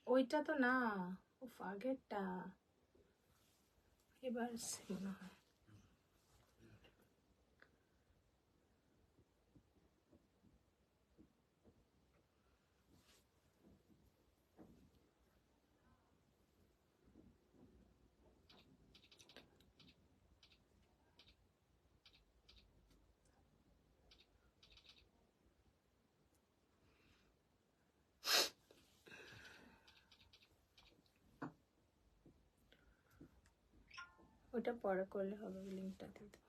ওইটা তো না, আগেরটা এবার মনে হয়। ওটা পরে করলে হবে, লিঙ্কটা দিয়ে দেবো।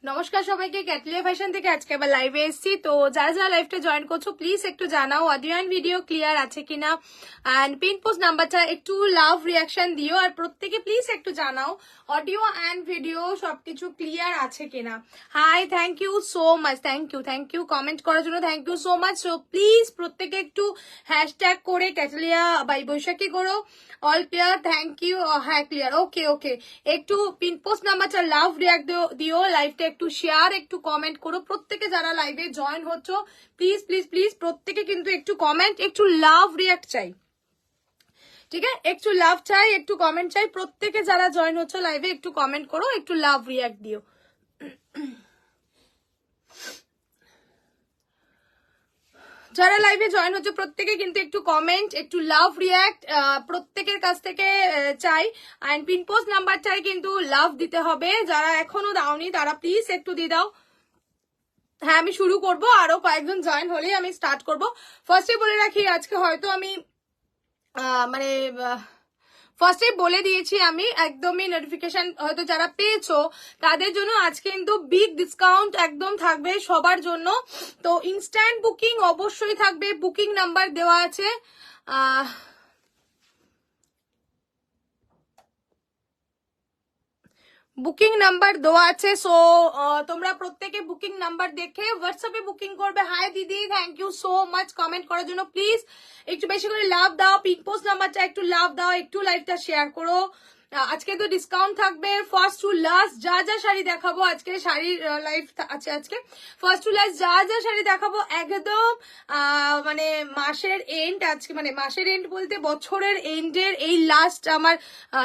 নমস্কার সবাইকে, ক্যাটলিয়া ফ্যাশন থেকে আজকে আবার লাইভে এসেছি। তো যারা যারা লাইভটা জয়েন করছো প্লিজ একটু জানাও অডিও অ্যান্ড ভিডিও ক্লিয়ার আছে কিনা, অ্যান্ড পিন পোস্ট নাম্বারটা একটু লাভ রিয়াকশন দিও। আর প্রত্যেকে প্লিজ একটু জানাও অডিও অ্যান্ড ভিডিও সবকিছু ক্লিয়ার আছে কিনা। Hi, thank you so much, thank you comment করার জন্য, thank you so much. So please প্রত্যেকে একটু হ্যাশট্যাগ করে ক্যাটলিয়া বাই বৈশাখী করো। All clear, thank you. হ্যাঁ ক্লিয়ার, ওকে ওকে। একটু পিন পোস্ট নাম্বারটা লাভ রিয়াক্ট দিও, লাইভটা একটু শেয়ার, একটু কমেন্ট করো। প্রত্যেকে যারা লাইভে জয়েন হচ্ছ প্লিজ প্লিজ প্লিজ প্রত্যেকে কিন্তু একটু কমেন্ট, একটু লাভ রিয়াক্ট চাই, ঠিক আছে? একটু লাভ চাই, একটু কমেন্ট চাই। প্রত্যেকে যারা জয়েন হচ্ছ লাইভে একটু কমেন্ট করো, একটু লাভ রিয়াক্ট দিও। যারা লাইভে জয়েন হচ্ছে প্রত্যেকে কিন্তু একটু কমেন্ট, একটু লাভ রিয়াক্ট প্রত্যেকের কাছ থেকে চাই। অ্যান্ড পিন পোস্ট নাম্বার চাই, কিন্তু লাভ দিতে হবে। যারা এখনো দাওনি তারা প্লিজ একটু দিয়ে দাও। হ্যাঁ আমি শুরু করব, আরো কয়েকজন জয়েন হলেই আমি স্টার্ট করব। ফার্স্টে বলে রাখি আজকে হয়তো আমি মানে ফার্স্টে বলে দিয়েছি আমি, একদমই নোটিফিকেশন হয়তো যারা পেয়েছো তাদের জন্য আজকে কিন্তু বিগ ডিসকাউন্ট একদম থাকবে সবার জন্য। তো ইনস্ট্যান্ট বুকিং অবশ্যই থাকবে, বুকিং নাম্বার দেওয়া আছে। বুকিং নাম্বার দেওয়া আছে। সো তোমরা প্রত্যেকে বুকিং নাম্বার দেখে হোয়াটসঅ্যাপে বুকিং করবে। হাই দিদি, thank you so much comment করার জন্য। প্লিজ একটু বেশি করে লাভ দাও, পিন পোস্ট নাম্বারটা একটু লাভ দাও, একটু লাইভটা শেয়ার করো। আজকে তো ডিসকাউন্ট থাকবে ফার্স্ট টু লাস্ট। যা যা শাড়ি দেখাবো, আজকে শাড়ির লাইভ আছে আজকে ফার্স্ট টু লাস্ট। যা যা শাড়ি দেখাবো একদম মানে মাসের এন্ড, আজকে মানে মাসের এন্ড বলতে বছরের এন্ডের এই লাস্ট আমার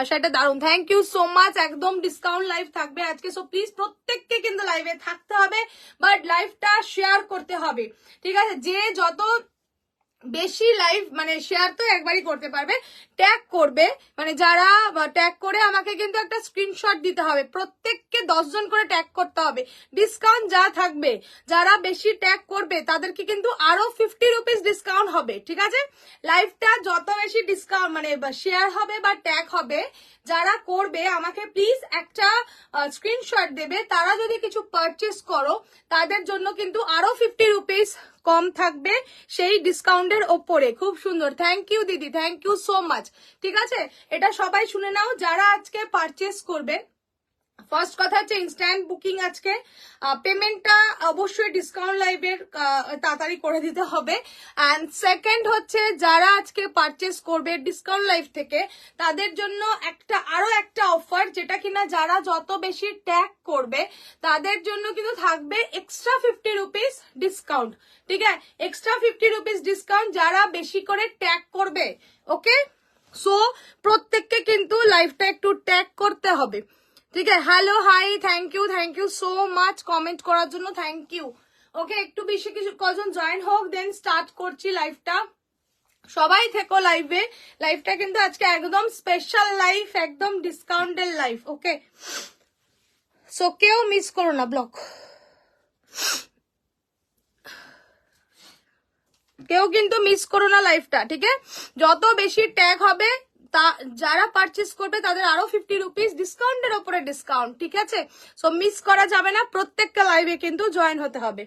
শাড়িটা দারুন। Thank you so much. একদম ডিসকাউন্ট লাইভ থাকবে আজকে। সো প্লিজ প্রত্যেককে কিন্তু লাইভে থাকতে হবে, বাট লাইভটা শেয়ার করতে হবে, ঠিক আছে? যে যত বেশি লাইভ মানে শেয়ার তো একবারই করতে পারবে, ট্যাগ করবে, মানে যারা ট্যাগ করে আমাকে কিন্তু একটা স্ক্রিনশট দিতে হবে। প্রত্যেককে 10 জন করে ট্যাগ করতে হবে। ডিসকাউন্ট যা থাকবে, যারা বেশি ট্যাগ করবে তাদেরকে কিন্তু আরো 50 রুপিস ডিসকাউন্ট হবে, ঠিক আছে? লাইভটা যত বেশি ডিসকাউন্ট মানে শেয়ার হবে বা ট্যাগ হবে, যারা করবে আমাকে প্লিজ একটা স্ক্রিনশট দেবে। তারা যদি কিছু পারচেস করো তাদের জন্য কিন্তু আরো 50 রুপিস কম থাকবে সেই ডিসকাউন্টের ওপরে। খুব সুন্দর, থ্যাংক ইউ দিদি, থ্যাংক ইউ সো মাচ। ঠিক আছে, এটা সবাই শুনে নাও যারা আজকে পারচেস করবে। ফার্স্ট কথা হচ্ছে ইনস্ট্যান্ট বুকিং আজকে পেমেন্টটা অবশ্যই ডিসকাউন্ট লাইভের তাড়াতাড়ি করে দিতে হবে। অ্যান্ড সেকেন্ড হচ্ছে যারা আজকে পারচেস করবে ডিসকাউন্ট লাইভ থেকে তাদের জন্য আরো একটা অফার, যেটা কিনা যারা যত বেশি ট্যাগ করবে তাদের জন্য কিন্তু থাকবে এক্সট্রা 50 রুপিস ডিসকাউন্ট। ঠিক আছে, এক্সট্রা 50 রুপিস ডিসকাউন্ট যারা বেশি করে ট্যাগ করবে। ওকে, সো প্রত্যেককে কিন্তু লাইভটা একটু ট্যাগ করতে হবে। ঠিক আছে, hello hi, thank you so much comment করার জন্য, থ্যাংক ইউ। ওকে, একটু বেশি কিছু কজন জয়েন হোক, দেন স্টার্ট করছি লাইভটা। সবাই থেকো লাইভে, লাইভটা কিন্তু আজকে একদম স্পেশাল লাইভ, একদম ডিসকাউন্টের লাইভ। ওকে, সো কেউ মিস করো না, ব্লক কেউ কিন্তু মিস করো না লাইভটা। ঠিক আছে, যত বেশি ট্যাগ হবে যারা পারচেস করবে তাদের আরো 50 রুপিস ডিসকাউন্টের উপরে ডিসকাউন্ট। ঠিক আছে, সো মিস করা যাবে না, প্রত্যেকটা লাইভে কিন্তু জয়েন হতে হবে।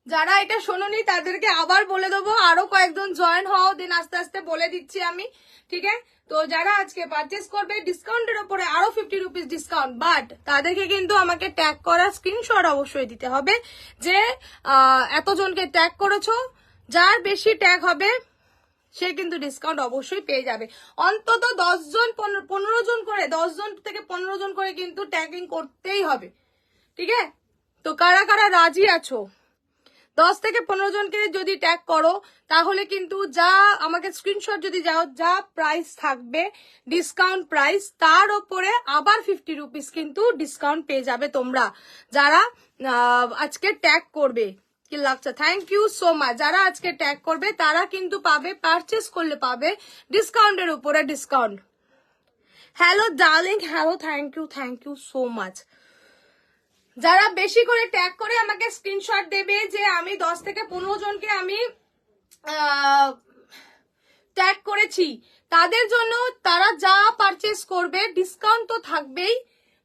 যারা এটা শোনোনি তাদেরকে আবার বলে দেবো, আরো কয়েকজন জয়েন হও, দেন আস্তে আস্তে বলে দিচ্ছি আমি। ঠিক আছে, তো যারা আজকে পারচেস করবে ডিসকাউন্টের উপরে আরো 50 রুপিস ডিসকাউন্ট, বাট তাদেরকে কিন্তু আমাকে ট্যাগ করা স্ক্রিনশট অবশ্যই দিতে হবে যে এতজনকে ট্যাগ করেছো। যার বেশি ট্যাগ হবে সে কিন্তু ডিসকাউন্ট অবশ্যই পেয়ে যাবে। অন্তত 10 জন 15 জন করে, 10 জন থেকে 15 জন করে কিন্তু ট্যাগিং করতেই হবে। ঠিক আছে, তো কারা কারা রাজি আছো? 10 থেকে 15 জনকে যদি ট্যাগ করো তাহলে কিন্তু যা আমাকে স্ক্রিনশট যদি যাও, যা প্রাইস থাকবে ডিসকাউন্ট প্রাইস, তার উপরে আবার 50 রুপিস কিন্তু ডিসকাউন্ট পেয়ে যাবে তোমরা যারা আজকে ট্যাগ করবে। কি লাগছে? Thank you so much. যারা আজকে ট্যাগ করবে তারা কিন্তু পাবে, পারচেস করলে পাবে ডিসকাউন্টের উপরে discount. Hello darling, hello, thank you so much. যারা বেশি করে ট্যাগ করে আমাকে স্ক্রিনশট দেবে যে আমি 10 থেকে 15 জনকে আমি ট্যাগ করেছি, তাদের জন্য তারা যা পারচেস করবে ডিসকাউন্ট তো থাকবেই,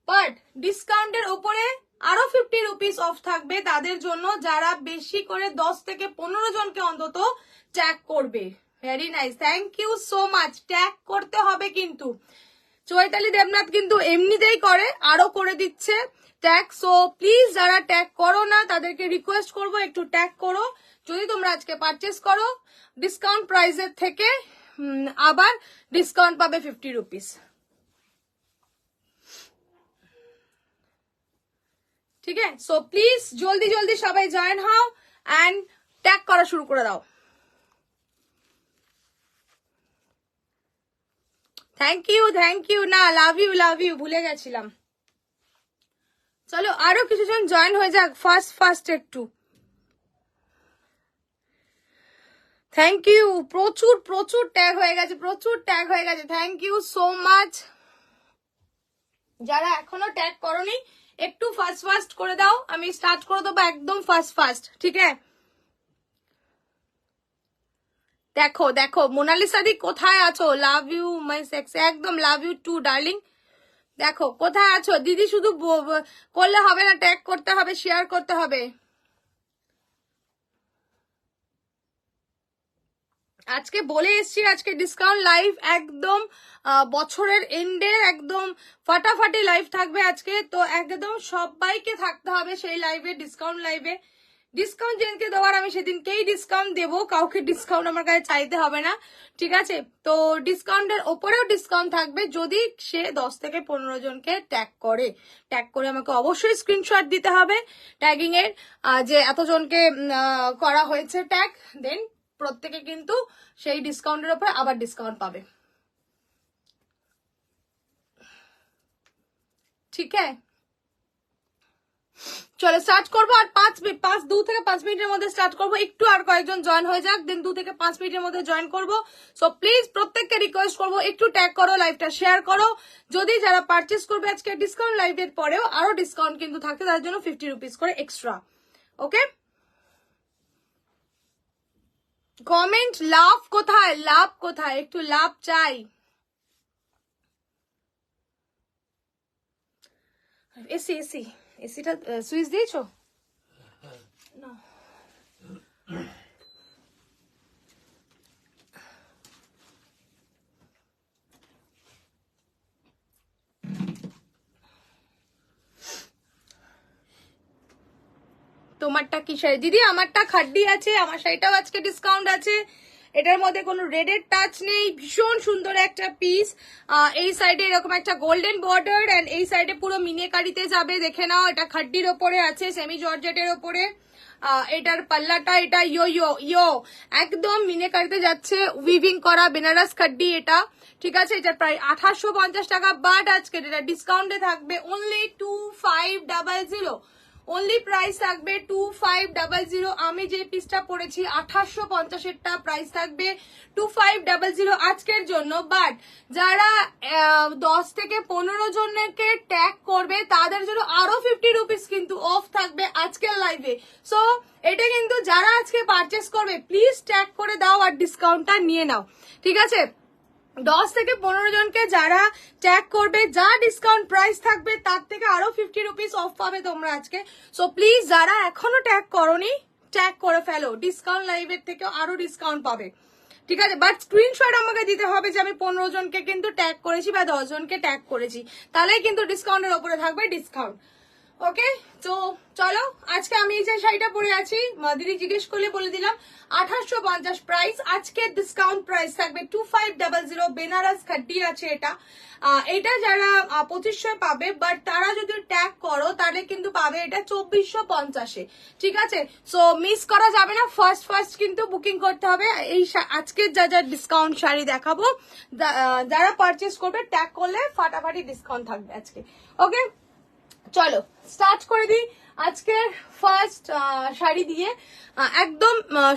বাট ডিসকাউন্টের উপরে আরো 50 রুপিস অফ থাকবে তাদের জন্য যারা বেশি করে 10 থেকে 15 জনকে অন্তত ট্যাগ করবে। Very nice, thank you so much. Tag করতে হবে কিন্তু। চৈতালি দেবনাথ কিন্তু এমনিতেই করে, আরো করে দিচ্ছে ট্যাগ। সো প্লিজ যারা ট্যাগ করো না তাদেরকে রিকোয়েস্ট করবো একটু ট্যাগ করো, যদি তোমরা আজকে পারচেস করো ডিসকাউন্ট প্রাইসের থেকে আবার ডিসকাউন্ট পাবে 50 রুপিস। ঠিক আছে, সো প্লিজ জলদি জলদি সবাই জয়েন হও অ্যান্ড ট্যাগ করা শুরু করে দাও। থ্যাংক ইউ না, লাভ ইউ ভুলে গেছিলাম। চলো আরো কিছুজন জয়েন হয়ে যাক ফার্স্ট একটু। থ্যাংক ইউ, প্রচুর ট্যাগ হয়ে গেছে, থ্যাংক ইউ সো মাচ। যারা এখনো ট্যাগ করোনি একটু ফাস্ট করে দাও, আমি স্টার্ট করে দেবো একদম ফাস্ট। ঠিক আছে, দেখো মোনালিসা দি কোথায় আছো? লাভ ইউ মাই সেক্স, একদম লাভ ইউ টু ডার্লিং। দেখো কোথায় আছো দিদি, শুধু করলে হবে না, ট্যাগ করতে হবে, শেয়ার করতে হবে। আজকে বলে এসছি আজকে ডিসকাউন্ট লাইভ, একদম বছরের এন্ডের একদম ফাটাফাটি লাইভ থাকবে আজকে, তো একদম সবাইকে থাকতে হবে সেই লাইভে, ডিসকাউন্ট লাইভে। ডিসকাউন্ট যেদিনকে দেওয়ার আমি সেদিনকেই ডিসকাউন্ট দেবো, কাউকে ডিসকাউন্ট আমার কাছে চাইতে হবে না। ঠিক আছে, তো ডিসকাউন্টের ওপরেও ডিসকাউন্ট থাকবে যদি সে 10 থেকে 15 জনকে ট্যাগ করে আমাকে অবশ্যই স্ক্রিনশট দিতে হবে ট্যাগিং এর, যে এতজনকে করা হয়েছে ট্যাগ, দেন প্রত্যেকে কিন্তু সেই ডিসকাউন্টের উপরে আবার ডিসকাউন্ট পাবে। ঠিক আছে, চলো স্টার্ট করবো, আর 2 থেকে 5 মিনিটের মধ্যে স্টার্ট করবো। একটু আর কয়েকজন জয়েন হয়ে যাক, দেন 2 থেকে 5 মিনিটের মধ্যে জয়েন করবো। সো প্লিজ প্রত্যেককে রিকোয়েস্ট করবো একটু ট্যাগ করো, লাইভটা শেয়ার করো। যদি যারা পারচেস করবে আজকে ডিসকাউন্ট লাইভের পরেও আরো ডিসকাউন্ট কিন্তু থাকে, তার জন্য 50 রুপিস করে এক্সট্রা। ওকে, কমেন্ট লাভ কোথায়, একটু লাভ চাই। এসিটা সুইচ দিয়েছো না? তোমারটা কি শাড়ি দিদি? আমারটা খাড্ডি আছে, আমার শাড়িটাও আজকে ডিসকাউন্ট আছে। এটার মধ্যে কোনো রেডের টাচ নেই, ভীষণ সুন্দর একটা পিস। এই সাইডে এরকম একটা গোল্ডেন বর্ডার এন্ড এই সাইডে পুরো মিনেকারিতে যাবে, দেখে নাও। এটা খাড্ডির ওপরে আছে, সেমি জর্জেটের ওপরে। এটার পাল্লাটা এটা ইয়ো একদম মিনেকারিতে যাচ্ছে, উইভিং করা বেনারস খাড্ডি এটা, ঠিক আছে। এটা প্রায় 2850 টাকা, বাট আজকে এটা ডিসকাউন্টে থাকবে অনলি 2500। অনলি প্রাইস থাকবে 2500। আমি যে পিসটা পরেছি 2850-এরটা প্রাইস থাকবে 2500 আজকের জন্য। বাট যারা 10 থেকে 15 জনকে ট্যাগ করবে তাদের জন্য আরো 50 রুপিস কিন্তু অফ থাকবে আজকের লাইভে। সো এটা কিন্তু যারা আজকে পারচেস করবে প্লিজ ট্যাগ করে দাও আর ডিসকাউন্টটা নিয়ে নাও, ঠিক আছে। 10 থেকে 15 জনকে যারা ট্যাগ করবে, যা ডিসকাউন্ট প্রাইস থাকবে তার থেকে আরো 50 রুপিস অফ পাবে তোমরা আজকে। সো প্লিজ যারা এখনো ট্যাগ করোনি ট্যাগ করে ফেলো, ডিসকাউন্ট লাইভের থেকে আরো ডিসকাউন্ট পাবে, ঠিক আছে। বাট স্ক্রিনশট আমাকে দিতে হবে যে আমি 15 জনকে কিন্তু ট্যাগ করেছি বা 10 জনকে ট্যাগ করেছি, তাহলেই কিন্তু ডিসকাউন্টের ওপরে থাকবে ডিসকাউন্ট। ওকে, তো চলো আজকে আমি এই যে শাড়িটা পরে আছি, দিদি জিজ্ঞেস করলে বলে দিলাম 2850 প্রাইস। আজকে ডিসকাউন্ট প্রাইস থাকবে 2500। বেনারস খাড্ডি আছে এটা। এটা যারা 2500 পাবে, বাট তারা যদি ট্যাগ করো তাহলে কিন্তু পাবে এটা 2450-এ, ঠিক আছে। সো মিস করা যাবে না, ফার্স্ট কিন্তু বুকিং করতে হবে। এই আজকের যা যা ডিসকাউন্ট শাড়ি দেখাবো, যারা পারচেস করবে ট্যাগ করলে ফাটাফাটি ডিসকাউন্ট থাকবে আজকে। ওকে, চলো স্টার্ট করে দিই আজকে ফার্স্ট শাড়ি দিয়ে। একদম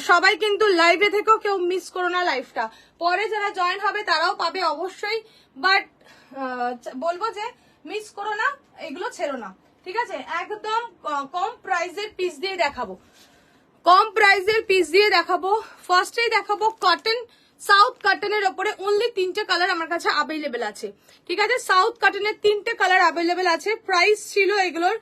সবাই কিন্তু লাইভে থেকেও কেউ মিস করো না লাইভটা, পরে যারা জয়েন হবে তারাও পাবে অবশ্যই, বাট বলবো যে মিস করো না, এগুলো ছেড়ো না, ঠিক আছে। একদম কম প্রাইসের পিস দিয়ে দেখাবো, ফার্স্টেই দেখাবো কটন, সাউথ কটনের ওপরে। অনলি 3টে কালার আমার কাছে অ্যাভেলেবেল আছে, ঠিক আছে। সাউথ কটনের 3টে কালার অ্যাভেলেবেল আছে। প্রাইস ছিল এগুলোর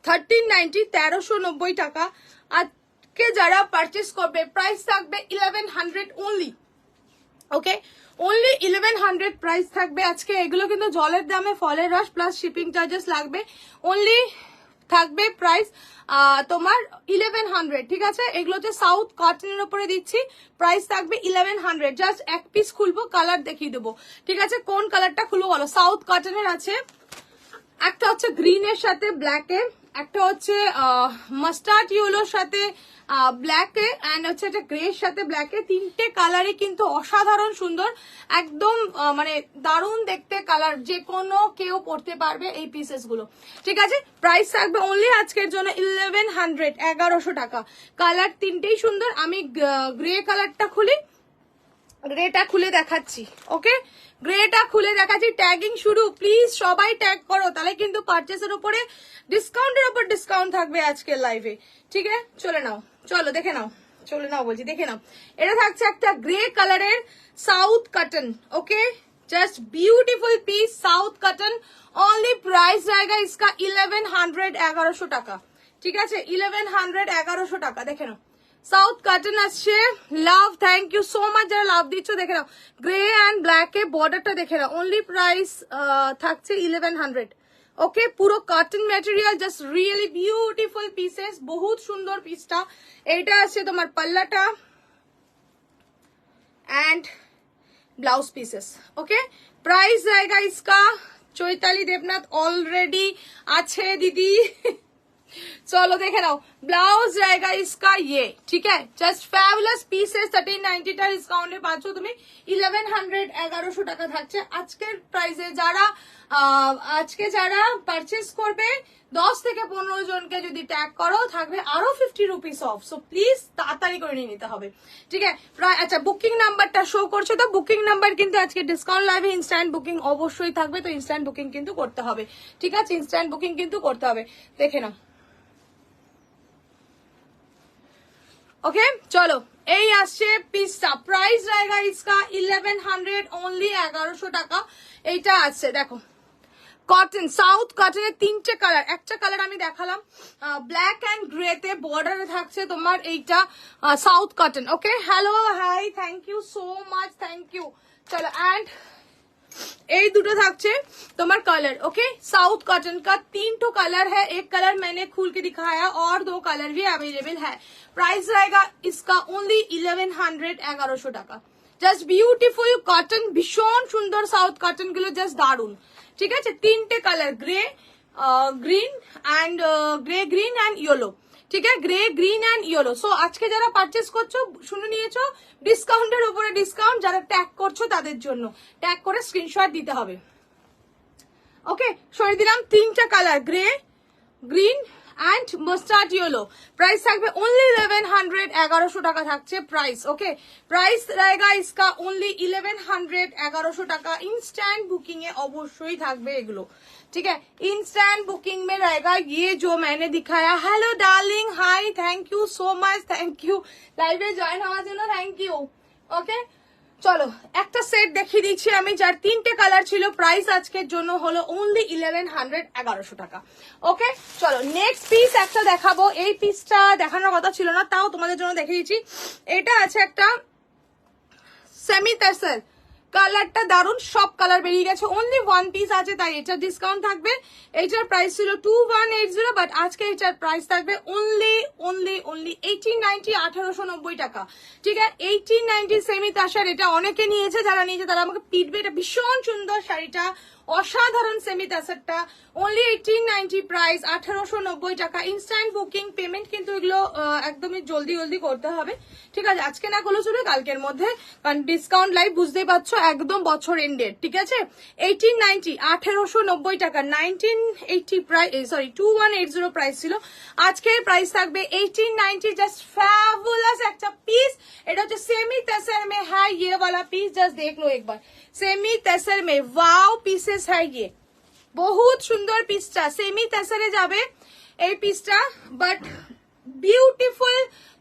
1390, 1390 টাকা। আজকে যারা পারচেস করবে প্রাইস থাকবে 1100 অনলি। ওকে, অনলি 1100 প্রাইস থাকবে আজকে। এগুলো কিন্তু জলের দামে ফলের রস প্লাস শিপিং চার্জেস লাগবে। অনলি থাকবে প্রাইস তোমার 1100, ঠিক আছে। এগুলো হচ্ছে সাউথ কটনের উপরে দিচ্ছি, প্রাইস থাকবে 1100। জাস্ট এক পিস খুলবো, কালার দেখিয়ে দেবো, ঠিক আছে। কোন কালারটা খুলবো বলো? সাউথ কটনের আছে, একটা হচ্ছে গ্রিনের সাথে ব্ল্যাকে, একটা হচ্ছে মাস্টার্ড ইয়েলোর সাথে ব্ল্যাকে, এন্ড হচ্ছে একটা গ্রের সাথে ব্ল্যাকে। 3টে কালারই কিন্তু অসাধারণ সুন্দর, একদম মানে দারুণ দেখতে কালার, যে কোনো কেউ পড়তে পারবে এই পিসেস গুলো, ঠিক আছে। প্রাইস থাকবে অনলি আজকের জন্য 1100, 1100 টাকা। কালার 3টেই সুন্দর। আমি গ্রে কালারটা খুলি, গ্রেটা খুলে দেখাচ্ছি। ওকে, গ্রেটা খুলে দেখাচ্ছি। ট্যাগিং শুরু, প্লিজ সবাই ট্যাগ করো, তাহলে কিন্তু পারচেসের উপরে ডিসকাউন্টের উপর ডিসকাউন্ট থাকবে আজকের লাইভে, ঠিক আছে। চলো দেখে নাও, দেখে নাও। এটা থাকছে একটা গ্রে কালারের south cotton. Okay, just beautiful piece, south cotton. Only price জায়গা ইসকা 1100, 1100 টাকা, ঠিক আছে। 1100, 1100 টাকা, দেখে নাও। সাউথ কটন আসছে। লাভ, থ্যাংক ইউ সো মাচ যারা লাভ দিচ্ছ। দেখে নাও গ্রে অ্যান্ড ব্ল্যাক এ বর্ডারটা দেখে নাও। অনলি প্রাইস থাকছে 1100। ওকে, পুরো cotton material, just really beautiful pieces, বহুত সুন্দর পিসটা। এইটা আছে তোমার পাল্লাটা and blouse pieces. Okay, price জায়গা ইসকা চৈতালি দেবনাথ অলরেডি আছে দিদি। चलो देखे नाओ ब्लाउज रहेगा इसका ये, ठीक है। जस्ट फैबुलास पीसेस 1390 डिस्काउंटे पाচ্ছ তুমি 1100, 1100 টাকা থাকছে আজকের প্রাইসে। যারা পারচেজ করবে 10 থেকে 15 জনকে যদি ট্যাগ করো থাকবে আরো 50 রুপিস অফ। সো প্লিজ তাড়াতাড়ি করে নিয়ে নিতে হবে, ঠিক আছে। আচ্ছা, বুকিং নাম্বারটা শো করছে তো, বুকিং নাম্বার কিন্তু আজকে ডিসকাউন্ট লাইভে ইনস্ট্যান্ট বুকিং অবশ্যই থাকবে, তো ইনস্ট্যান্ট বুকিং কিন্তু করতে হবে, ঠিক আছে। ইনস্ট্যান্ট বুকিং কিন্তু করতে হবে, দেখে নাও। ओके, चलो এই আসছে পিসটা। প্রাইস रहेगा इसका 1100 অনলি 1100 টাকা। এইটা আছে দেখো কটন, সাউথ কটনের 3টে কালার। একটা কালার আমি দেখালাম ব্ল্যাক এন্ড গ্রে তে, বর্ডারে থাকছে তোমার এইটা south cotton. Okay, hello, hi, thank you so much, thank you. চলো, এন্ড এই দুটো থাকছে তোমার कलर ओके साउथ कॉटन का 3 तो कलर है एक कलर मैंने खोल के दिखाया और 2 कलर भी अवेलेबल है प्राइस रहेगा इसका ओनली 1100 1100 টাকা জাস্ট বিউটিফুল কটন ভীষণ সুন্দর সাউথ কটন গুলো জাস্ট দারুন ঠিক আছে তিনটে colour grey green and grey green and yellow ঠিক আছে grey green and yellow so আজকে যারা পারচেজ করছো শুনে নিয়েছো ডিসকাউন্টের উপরে ডিসকাউন্ট যারা ট্যাগ করছো তাদের জন্য ট্যাগ করে স্ক্রিনশট দিতে হবে ওকে সরিয়ে দিলাম তিনটা colour grey green and mustard yellow price থাকবে only 1100 1100 টাকা থাকছে प्राइस ओके प्राइस रहेगा इसका only 1100 1100 টাকা इंस्टेंट बुकिंग এ অবশ্যই থাকবে এগুলো ठीक है इंस्टेंट बुकिंग में रहेगा ये जो मैंने दिखाया hello darling hi thank you so much thank you live A join হওয়ার জন্য थैंक यू ओके চলো একটা সেট দেখিয়ে দিচ্ছি আমি যার তিনটে কালার ছিল প্রাইস আজকের জন্য হলো অনলি 1100 1100 টাকা ওকে চলো নেক্সট পিস একটা দেখাবো এই পিসটা দেখানোর কথা ছিল না তাও তোমাদের জন্য দেখিয়ে দিচ্ছি এটা আছে একটা সেমি টার্সার কালারটা দারুন সব কালার বেরিয়ে গেছে অনলি ওয়ান পিস আছে তাই এটা ডিসকাউন্ট থাকবে এটার প্রাইস ছিল 2180 বাট আজকে এটার প্রাইস থাকবে অনলি 1890 1890 টাকা ঠিক আছে 1890 সেমি তাসার এটা অনেকে নিয়েছে যারা নিয়েছে তারা আমাকে পিটবে এটা ভীষণ সুন্দর শাড়িটা অসাধারণ সেমি তাসারটা অনলি 1890 প্রাইস 1890 টাকা ইনস্ট্যান্ট বুকিং পেমেন্ট কিন্তু এগুলো একদমই জলদি জলদি করতে হবে ঠিক আছে আজকে না করলে চলবে কালকের মধ্যে কারণ ডিসকাউন্ট লাইভ বুঝতেই পারছো একদম বছর এন্ডেড ঠিক আছে 1890 1890 টাকা 1980 প্রাইস সরি 2180 প্রাইস ছিল আজকের প্রাইস থাকবে 1890 জাস্ট ফ্যাবুলাস একটা পিস এটা হচ্ছে সেমি তাসার মে হ্যাঁ ये वाला पीस जस्ट देख लो एक बार सेमी तसर में वाओ पीसेस है ये बहुत सुंदर পিসটা সেমি তাসারে যাবে এই পিসটা বাট বিউটিফুল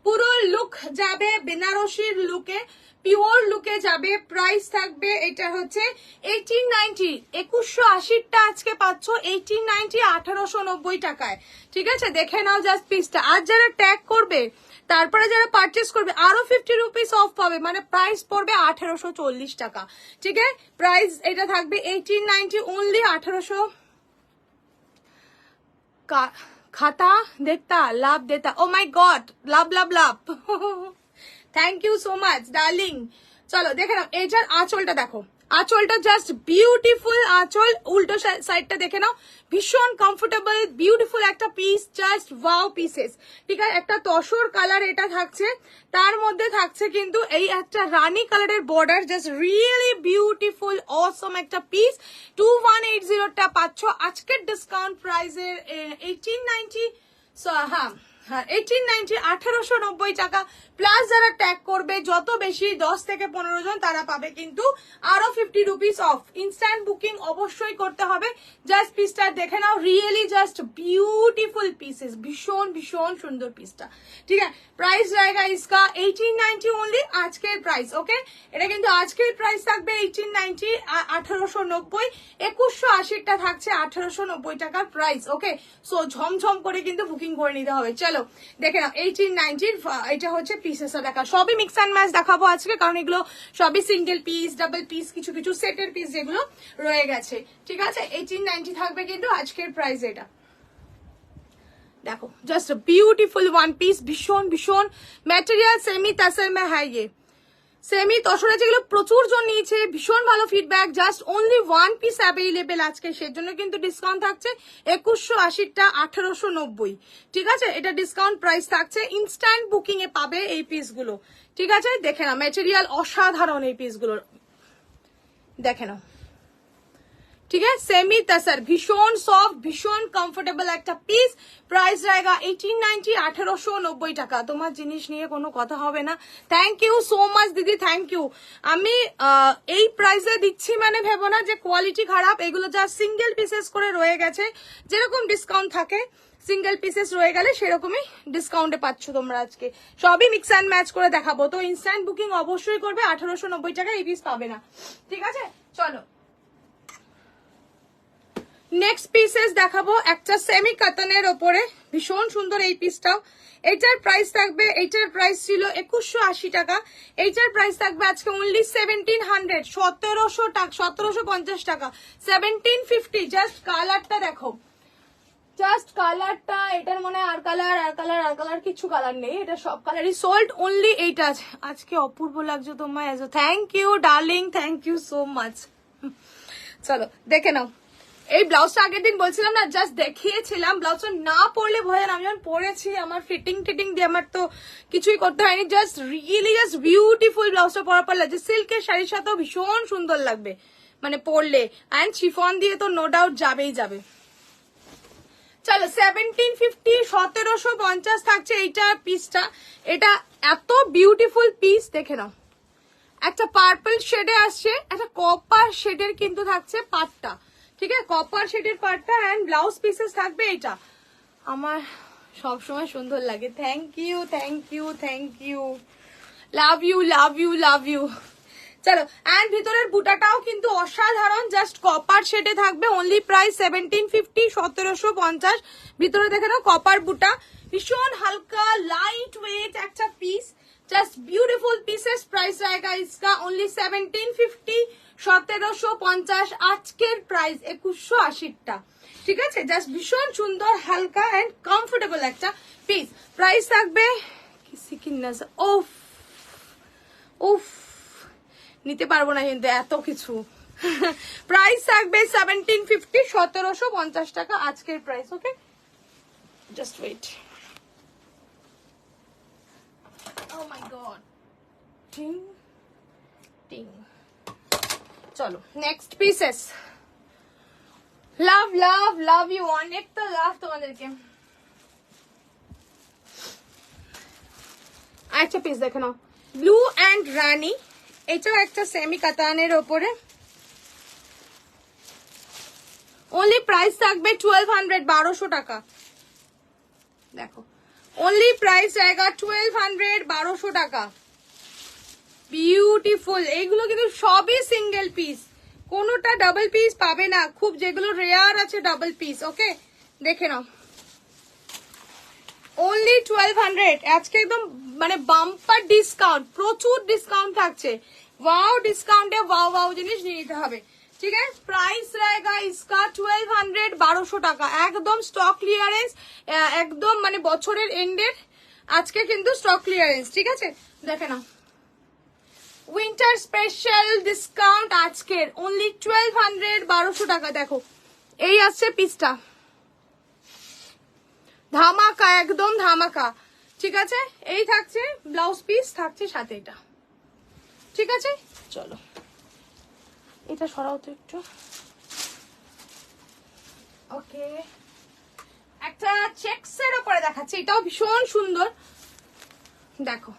পুরো লুক যাবে বেনারসির লুকে পিওর লুকে যাবে প্রাইস থাকবে এটা হচ্ছে 1890 2180 টা আজকে পাচ্ছ 1890 1890 টাকায় ঠিক আছে দেখে নাও জাস্ট পিসটা আর যারা ট্যাগ করবে তারপরে যারা পারচেজ করবে আরো 50 রুপিস অফ পাবে মানে প্রাইস পড়বে 1840 টাকা ঠিক আছে প্রাইস এটা থাকবে 1890 ओनली 1800 का खाता देखता लाभ देता ओ माय गॉड लाभ लाभ लाभ thank you so much darling चलो देखे नाओ এটার আঁচলটা দেখো আঁচলটা জাস্ট বিউটিফুল আঁচল উল্টো সাইডটা দেখে নাও ভীষণ কমফোর্টেবল বিউটিফুল একটা পিস জাস্ট ওয়াও পিসেস ঠিক আছে একটা তসর কালার এটা থাকছে তার মধ্যে থাকছে কিন্তু এই একটা রানী কালারের বর্ডার জাস্ট রিয়েলি বিউটিফুল অসম একটা পিস 2180 টা পাচ্ছ আজকের ডিসকাউন্ট প্রাইসের 1890 হ্যাঁ 1890 1890 টাকা প্লাস যারা ট্যাগ করবে যত বেশি 10 থেকে 15 জন তারা পাবে কিন্তু আরো 50 রুপিস অফ ইনস্ট্যান্ট বুকিং অবশ্যই করতে হবে জাস্ট পিসটা দেখে নাও রিয়েলি জাস্ট বিউটিফুল পিসেস ভীষণ ভীষণ সুন্দর পিসটা ঠিক আছে প্রাইস रहेगा इसका 1890 ओनली আজকের প্রাইস ওকে এটা কিন্তু আজকের প্রাইস থাকবে 1890 1890 2180 টা থাকছে 1890 টাকার প্রাইস ওকে সো ঝমঝম করে কিন্তু বুকিং করে নিতে হবে চলো দেখে নাও 1890 এটা হচ্ছে পিসেস দেখা সবই মিক্স এন্ড ম্যাচ দেখাবো আজকে কারণ এগুলো সবই সিঙ্গেল পিস ডাবল পিস কিছু কিছু সেটের পিস যেগুলো রয়ে গেছে ঠিক আছে 1890 থাকবে কিন্তু আজকের প্রাইস এটা देखो जस्ट ब्यूटीफुल वन पीस भीषण भीषण मटेरियल सेमी तसर में है ये সেমি তসরা যেগুলো প্রচুর জন নিয়েছে ভীষণ ভালো feedback just only one piece available আজকে সেজন্য কিন্তু ডিসকাউন্ট থাকছে 2180 টা 1890 ঠিক আছে এটা ডিসকাউন্ট প্রাইস থাকছে ইনস্ট্যান্ট বুকিং এ পাবে এই পিসগুলো ঠিক আছে দেখে না ম্যাটেরিয়াল অসাধারণ এই পিসগুলোর দেখে নাও ठीक है सेमी तसर भीषण सॉफ्ट भीषण कम्फर्टेबल একটা পিস প্রাইস रहेगा 1890 1890 টাকা তোমার জিনিস নিয়ে কোনো কথা হবে না থ্যাংক ইউ সো মাচ দিদি থ্যাংক ইউ আমি এই প্রাইসে দিচ্ছি মানে ভেবো না যে কোয়ালিটি খারাপ এগুলো যা সিঙ্গেল পিসেস করে রয়ে গেছে যেরকম ডিসকাউন্ট থাকে সিঙ্গেল পিসেস রয়ে গেলে সেরকমই ডিসকাউন্টে পাচ্ছ তোমরা আজকে সবই মিক্স এন্ড ম্যাচ করে দেখাবো তো ইনস্ট্যান্ট বুকিং অবশ্যই করবে 1890 টাকা এই পিস পাবে না ঠিক আছে চলো নেক্সট পিসেস দেখাবো একটা সেমি কাতানের ওপরে, ভীষণ সুন্দর এই পিসটাও। এইটার প্রাইস থাকবে, এইটার প্রাইস ছিল 2180 টাকা, এইটার প্রাইস থাকবে আজকে অনলি 1700, 1700 টাকা, 1750 টাকা, 1750। জাস্ট কালারটা দেখো, জাস্ট কালারটা, এটার মনে আর কালার কিছু কালার নেই, এটা সব কালারই সোল্ড, অনলি এইটা আছে। আজকে অপূর্ব লাগছে তোমায়, thank you darling, thank you so much. চলো দেখে নাও। এই ব্লাউজটা আগের দিন বলছিলাম না, জাস্ট দেখিয়েছিলাম, ব্লাউজটা না পরলে ভয় না, আমি যখন পরেছি আমার ফিটিং দিয়ে আমার তো কিছুই করতে হয়নি, জাস্ট রিয়েলি জাস্ট বিউটিফুল। ব্লাউজটা পরার পর লাগছে, সিল্কের শাড়ির সাথেও ভীষণ সুন্দর লাগবে মানে পরলে, অ্যান্ড শিফন দিয়ে তো নো ডাউট যাবেই যাবে। চলো 1750, 1750 থাকছে এইটা পিসটা। এটা এত বিউটিফুল পিস, দেখে নাও, একটা পার্পল শেডে আসছে, একটা কপার শেডের কিন্তু থাকছে পাটটা, ঠিক আছে, কপার শেডের পাটটা, অ্যান্ড ব্লাউজ পিসেস থাকবে এইটা। আমার সবসময় সুন্দর লাগে, thank you thank you thank you, love you love you love you. চলো, অ্যান্ড ভিতরের বুটাটাও কিন্তু অসাধারণ, জাস্ট কপার শেডে থাকবে, অনলি প্রাইস 1750, 1750। ভিতরে দেখে নাও কপার বুটা, ভীষণ হালকা লাইট ওয়েট একটা piece, just beautiful pieces. Price रहेगा इसका ओनली 1750, 1750। আজকের প্রাইস 2180 ঠিক আছে, জাস্ট ভীষণ সুন্দর হালকা এন্ড কমফোর্টেবল একটা পিস। প্রাইস থাকবে কিসি কি নজর, ওফ উফ নিতে পারবো না কিন্তু এত কিছু। প্রাইস থাকবে 1750, 1750 টাকা আজকের price. Okay, just wait. Oh my god. Ting, ting. চলো next pieces. Love love love you, অনেক তো লাভ তোমাদেরকে। আচ্ছা পিস দেখে নাও, ব্লু অ্যান্ড রানি, এটাও একটা সেমি কাতানের ওপরে, অনলি প্রাইস থাকবে 1200, 1200 টাকা। দেখো ओनली प्राइस रहेगा 1200, 1200 টাকা। বিউটিফুল, এইগুলো কিন্তু সবই সিঙ্গেল পিস, কোনোটা ডাবল পিস পাবে না, খুব যেগুলো রেয়ার আছে ডাবল পিস। ওকে দেখে নাও, ओनली 1200 আজকে একদম মানে বাম্পার ডিসকাউন্ট, প্রচুর ডিসকাউন্ট থাকছে। ওয়াও ডিসকাউন্টে ওয়াও ওয়াও জিনিস নিয়ে নিতে হবে, ঠিক আছে। প্রাইস रहेगा इसका 1200, 1200 টাকা, একদম স্টক ক্লিয়ারেন্স, একদম মানে বছরের এন্ডের আজকে কিন্তু স্টক ক্লিয়ারেন্স, ঠিক আছে। দেখে নাও, উইন্টার স্পেশাল ডিসকাউন্ট আজকের অনলি 1200, 1200 টাকা। দেখো এই আসছে পিসটা, ধামাকা, একদম ধামাকা, ঠিক আছে। এই থাকছে ব্লাউজ পিস, থাকছে সাথে এটা, ঠিক আছে। চলো এটা সরাও তো একটু। ওকে, একটা চেকসের উপরে দেখাচ্ছি, এটাও ভীষণ সুন্দর। দেখো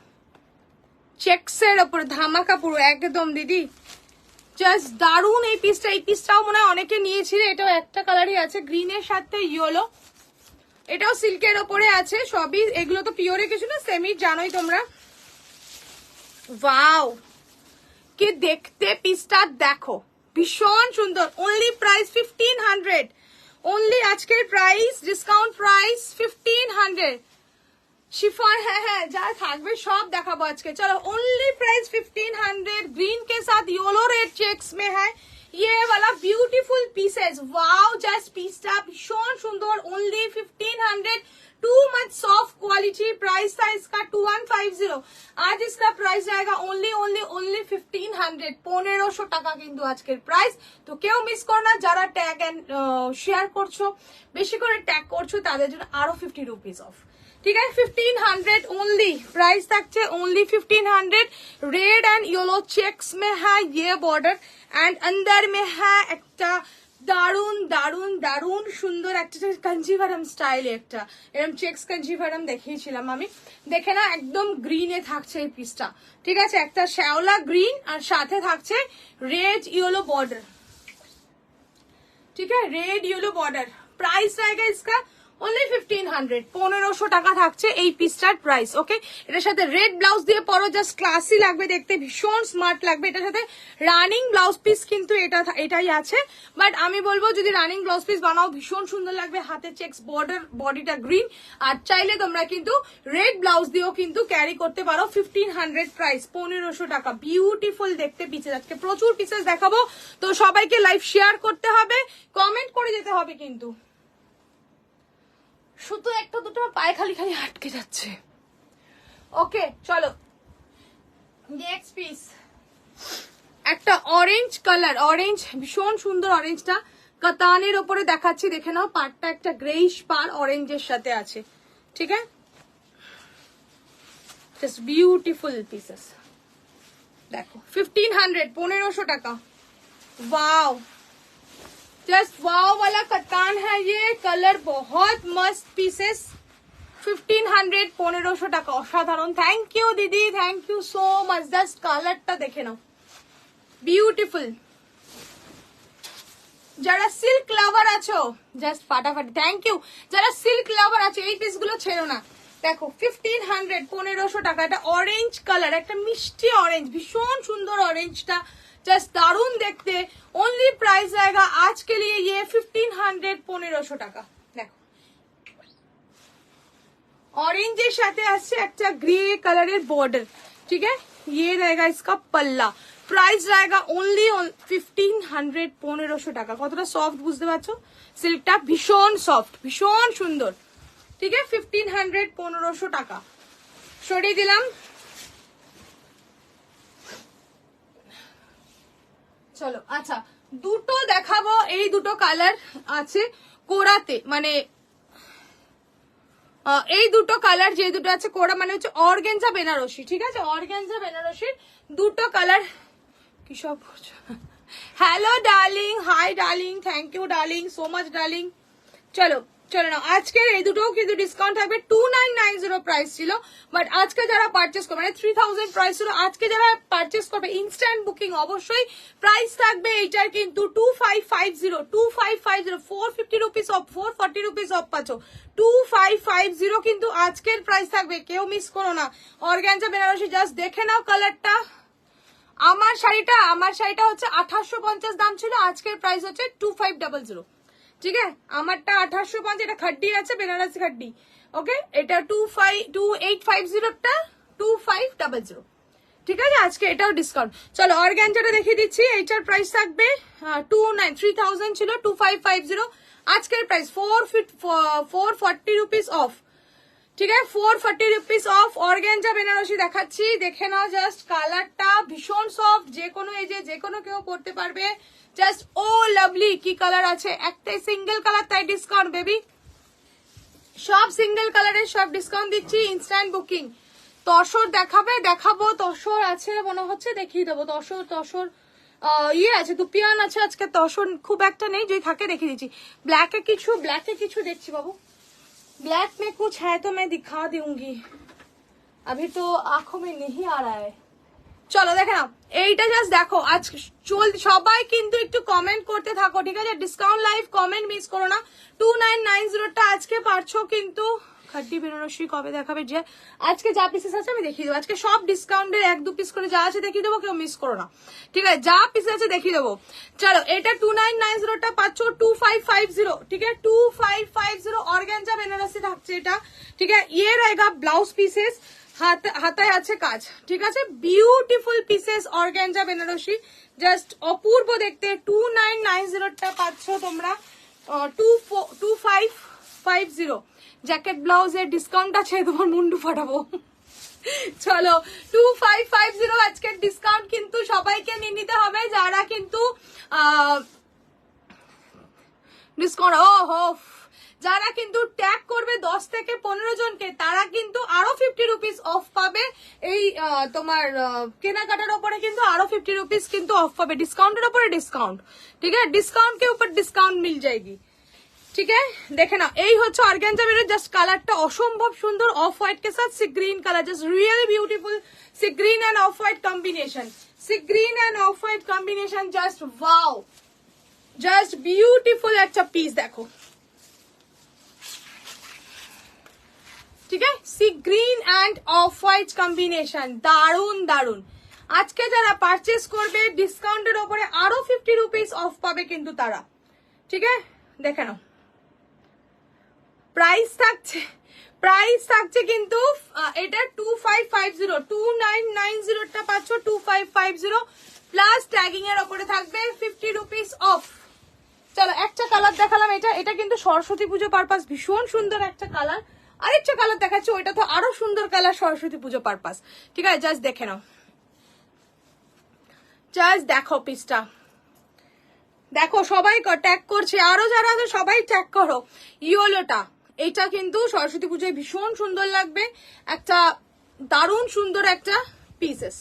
চেকসের উপরে ধামাকা পুরো একদম দিদি, জাস্ট দারুন এই পিসটা। এই পিসটাও মনে হয় অনেকে নিয়েছিল, এটাও একটা কালারই আছে, গ্রিনের সাথে ইয়েলো। এটাও সিল্কের ওপরে আছে, সবই এগুলো তো পিওরে কিছু না, সেমি জানোই তোমরা। ওয়াও কি দেখতে পিসটা, দেখো ভীষণ সুন্দর। অনলি প্রাইস 1500, অনলি আজকের প্রাইস ডিসকাউন্ট প্রাইস 1500। शिफॉन है जा থাকবে সব দেখাবো আজকে। चलो ओनली प्राइस 1500, ग्रीन के साथ येलो रेड चेक्स में है ये वाला ब्यूटीफुल पीसेस। वाओ जस्ट पीसটা ভীষণ সুন্দর, only 1500, too much soft quality. Price था इसका 2150, आज इसका प्राइस जाएगा ओनली 1500, 1500 টাকা কিন্তু আজকের প্রাইস। তো কেউ মিস করো না, যারা ট্যাগ এন্ড শেয়ার করছো, বেশি করে ট্যাগ করছো, তাদের জন্য আরো 50 রুপিস অফ, ठीक है। 1500 ओनली प्राइस तक चे, only 1500। Red and yellow checks में है ये बॉर्डर, एंड अंदर में है एक दारुन दारुन दारुन सुंदर एक कंजीवरम स्टाइल, एक चेक्स कंजीवरम দেখিয়েছিলাম আমি, দেখে না একদম গ্রিনে থাকছে এই পিসটা, ঠিক আছে। একটা শ্যাওলা গ্রিন আর সাথে থাকছে রেড येलो बॉर्डर, ठीक है, रेड येलो बॉर्डर। प्राइस रहेगा इसका অনলি 1500, 1500 টাকা থাকছে এই পিসটার প্রাইস। ওকে, এটার সাথে রেড ব্লাউজ দিয়ে পরো, জাস্ট ক্লাসি লাগবে দেখতে, ভীষণ স্মার্ট লাগবে। এটার সাথে রানিং ব্লাউজ পিস কিন্তু এটাই আছে, বাট আমি বলবো যদি রানিং ব্লাউজ পিস বানাও ভীষণ সুন্দর লাগবে। হাতে চেক্স বর্ডার, বডিটা গ্রিন, আর চাইলে তোমরা কিন্তু রেড ব্লাউজ দিয়েও কিন্তু ক্যারি করতে পারো। 1500 প্রাইস, 1500 টাকা। বিউটিফুল দেখতে পিসেস, আজকে প্রচুর পিসেস দেখাবো, তো সবাইকে লাইভ শেয়ার করতে হবে, কমেন্ট করে যেতে হবে কিন্তু। শুধু একটা দুটো পায়ে খালি খালি আটকে যাচ্ছে। ওকে চলো নেক্সট পিস, একটা অরেঞ্জ কালার, অরেঞ্জ ভীষণ সুন্দর, অরেঞ্জটা কাতানের ওপরে দেখাচ্ছি, দেখে নাও। পাড়টা একটা গ্রেইশ পার অরেঞ্জের সাথে আছে, ঠিক আছে, জাস্ট বিউটিফুল পিসেস। দেখো 1500, 1500 টাকা। वाओ, जस्ट वाओ वाला कतान है ये, कलर बहुत मस्त पीसेस। 1500, 1500 টাকা, অসাধারণ। থ্যাংক ইউ দিদি, thank you so much. Just কালারটা দেখে নাও, বিউটিফুল। যারা সিল্ক লাভার আছো জাস্ট ফাটাফাটি, থ্যাংক ইউ। যারা সিল্ক লাভার আছো এই পিসগুলো ছেড়ো না। দেখো 1500, 1500 টাকা। এটা অরেঞ্জ কালার, একটা মিষ্টি অরেঞ্জ, ভীষণ সুন্দর অরেঞ্জটা, জাস্ট দারুন দেখতে। ओनली प्राइस आएगा आज के लिए ये 1500, 1500 টাকা। দেখো ऑरेंज সাথে আছে একটা গ্রে কালারের বর্ডার, ठीक है, ये रहेगा इसका पल्ला। प्राइस रहेगा ओनली 1500, 1500 টাকা। কতটা সফট বুঝতে পারছো, সিল্কটা ভীষণ সফট, ভীষণ সুন্দর, ঠিক আছে। 1500, 1500 টাকা সরিয়ে দিলাম। চলো আচ্ছা, দুটো দেখাবো, এই দুটো কালার আছে কোরাতে, মানে এই দুটো কালার যে দুটো আছে কোরা মানে হচ্ছে অর্গানজা বেনারসি, ঠিক আছে, অর্গানজা বেনারসির দুটো কালার। কি সব করছো? Hello darling, hi darling, thank you darling, so much darling. চলো চলো না, আজকের এই দুটোও কিন্তু ডিসকাউন্ট থাকবে। 2990 প্রাইস ছিল, বাট আজকে যারা পারচেস করবে, মানে 3000 প্রাইস ছিল, আজকে যারা পারচেস করবে ইনস্ট্যান্ট বুকিং, অবশ্যই প্রাইস থাকবে এইটার কিন্তু 2550, 2550, 450 রুপিস অফ, 440 রুপিস অফ পাচ্ছ, 2550 কিন্তু আজকের প্রাইস থাকবে, কেউ মিস করো না। অর্গানজা বেনারসি, জাস্ট দেখে নাও কালারটা। আমার শাড়িটা হচ্ছে 1850 দাম ছিল, আজকের প্রাইস হচ্ছে 2500, ঠিক আছে। আমারটা 1850, এটা খাড্ডি আছে, বেনারসি খাড্ডি। ওকে, এটা 2850 টা 2500, ঠিক আছে। আজকে এটাও ডিসকাউন্ট। চলো অর্গানজাটা দেখিয়ে দিচ্ছি, এইটার প্রাইস থাকবে 3000 ছিল, 2550, আজকের প্রাইস 440 রুপিস অফ, ঠিক আছে, 440 রুপিস অফ। অর্গানজা বেনারসি দেখাচ্ছি, দেখে নাও জাস্ট কালারটা, ভীষণ সফট, যে কোনো এজে যে কোনো কেউ পড়তে পারবে। জাস্ট ও লাভলি, কি কালার আছে, একটাই সিঙ্গেল কালার, তাই ডিসকাউন্ট বেবি, সব সিঙ্গেল কালারের সব ডিসকাউন্ট দিচ্ছি, ইনস্ট্যান্ট বুকিং। তসর দেখাবো, তসর আছে মনে হচ্ছে, দেখিয়ে দেবো। তসর ইয়ে আছে, দুপিয়ান আছে, আজকে তসর খুব একটা নেই, যদি থাকে দেখিয়ে দিচ্ছি। ব্ল্যাকে কিছু দেখছি বাবু, ब्लैक में कुछ है तो मैं दिखा दूंगी, अभी तो आंखों में नहीं आ रहा है। চলো দেখে নাও, এইটা জাস্ট দেখো। আজ সবাই কিন্তু একটু কমেন্ট করতে থাকো, ঠিক আছে, ডিসকাউন্ট লাইভ, কমেন্ট মিস করো না। 2990 টা আজকে পারছো কিন্তু। খাড্ডি বেনারসি কবে দেখাবে, যে আজকে যা পিসেস আছে আমি দেখিয়ে দেবো। আজকে সব ডিসকাউন্টের 1-2 পিস করে যা আছে দেখিয়ে দেবো, কেউ মিস করো না, ঠিক আছে, যা পিস আছে দেখিয়ে দেবো। চলো এটা 2990 টা পাচ্ছ 2550, ঠিক আছে, 2550 অর্গানজা বেনারসি থাকছে এটা, ঠিক আছে। ইয়ে रहेगा ব্লাউজ পিসেস, হাতায় আছে কাজ, ঠিক আছে, beautiful pieces organza Banarasi, just অপূর্ব দেখতে। 2990 টা পাচ্ছ তোমরা 2550। জ্যাকেট ব্লাউজের ডিসকাউন্ট আছে, তোমার মুন্ডু ফাটাবো। চলো 2550 আজকের ডিসকাউন্ট কিন্তু সবাইকে নিয়ে নিতে হবে, যারা কিন্তু ডিসকাউন্ট যারা কিন্তু ট্যাগ করবে 10 থেকে 15 জনকে, তারা কিন্তু আরো 50 রুপিস অফ পাবে। এই তোমার কেনাকাটার উপরে কিন্তু আরো 50 রুপিস কিন্তু অফ পাবে, ডিসকাউন্টের উপরে ডিসকাউন্ট, ঠিক আছে, ডিসকাউন্ট के ऊपर डिस्काउंट मिल जाएगी, ठीक है। देखे ना, এই হচ্ছে অর্গানজা বেনারসি, জাস্ট কালারটা অসম্ভব সুন্দর, অফ হোয়াইট के साथ sea green colour, just really beautiful. Sea green end off white combination, sea green end off white combination, just wow, just beautiful একটা পিস। দেখো ঠিক আছে, sea green and off white combination, দারুন দারুন। আজকে যারা পারচেস করবে ডিসকাউন্টের ওপরে আরো 50 রুপিস অফ পাবে কিন্তু তারা, ঠিক আছে। দেখে নাও, প্রাইস থাকছে কিন্তু এটা 2550, 2990টা পাচ্ছ 2550 প্লাস ট্যাগিং এর ওপরে থাকবে 50 রুপিস অফ। চলো একটা কালার দেখালাম, এটা কিন্তু সরস্বতী পুজো পারপাস ভীষণ সুন্দর একটা কালার। আরেকটা কালার দেখাচ্ছি, ওইটা তো আরো সুন্দর কালার সরস্বতী পুজো পারপাস, ঠিক আছে। জাস্ট দেখে নাও, জাস্ট দেখো পিসটা, দেখো সবাই ট্যাগ করছে, আরো যারা আছে সবাই ট্যাগ করো। ইয়োলোটা এটা কিন্তু সরস্বতী পুজোয় ভীষণ সুন্দর লাগবে, একটা দারুণ সুন্দর একটা পিসেস,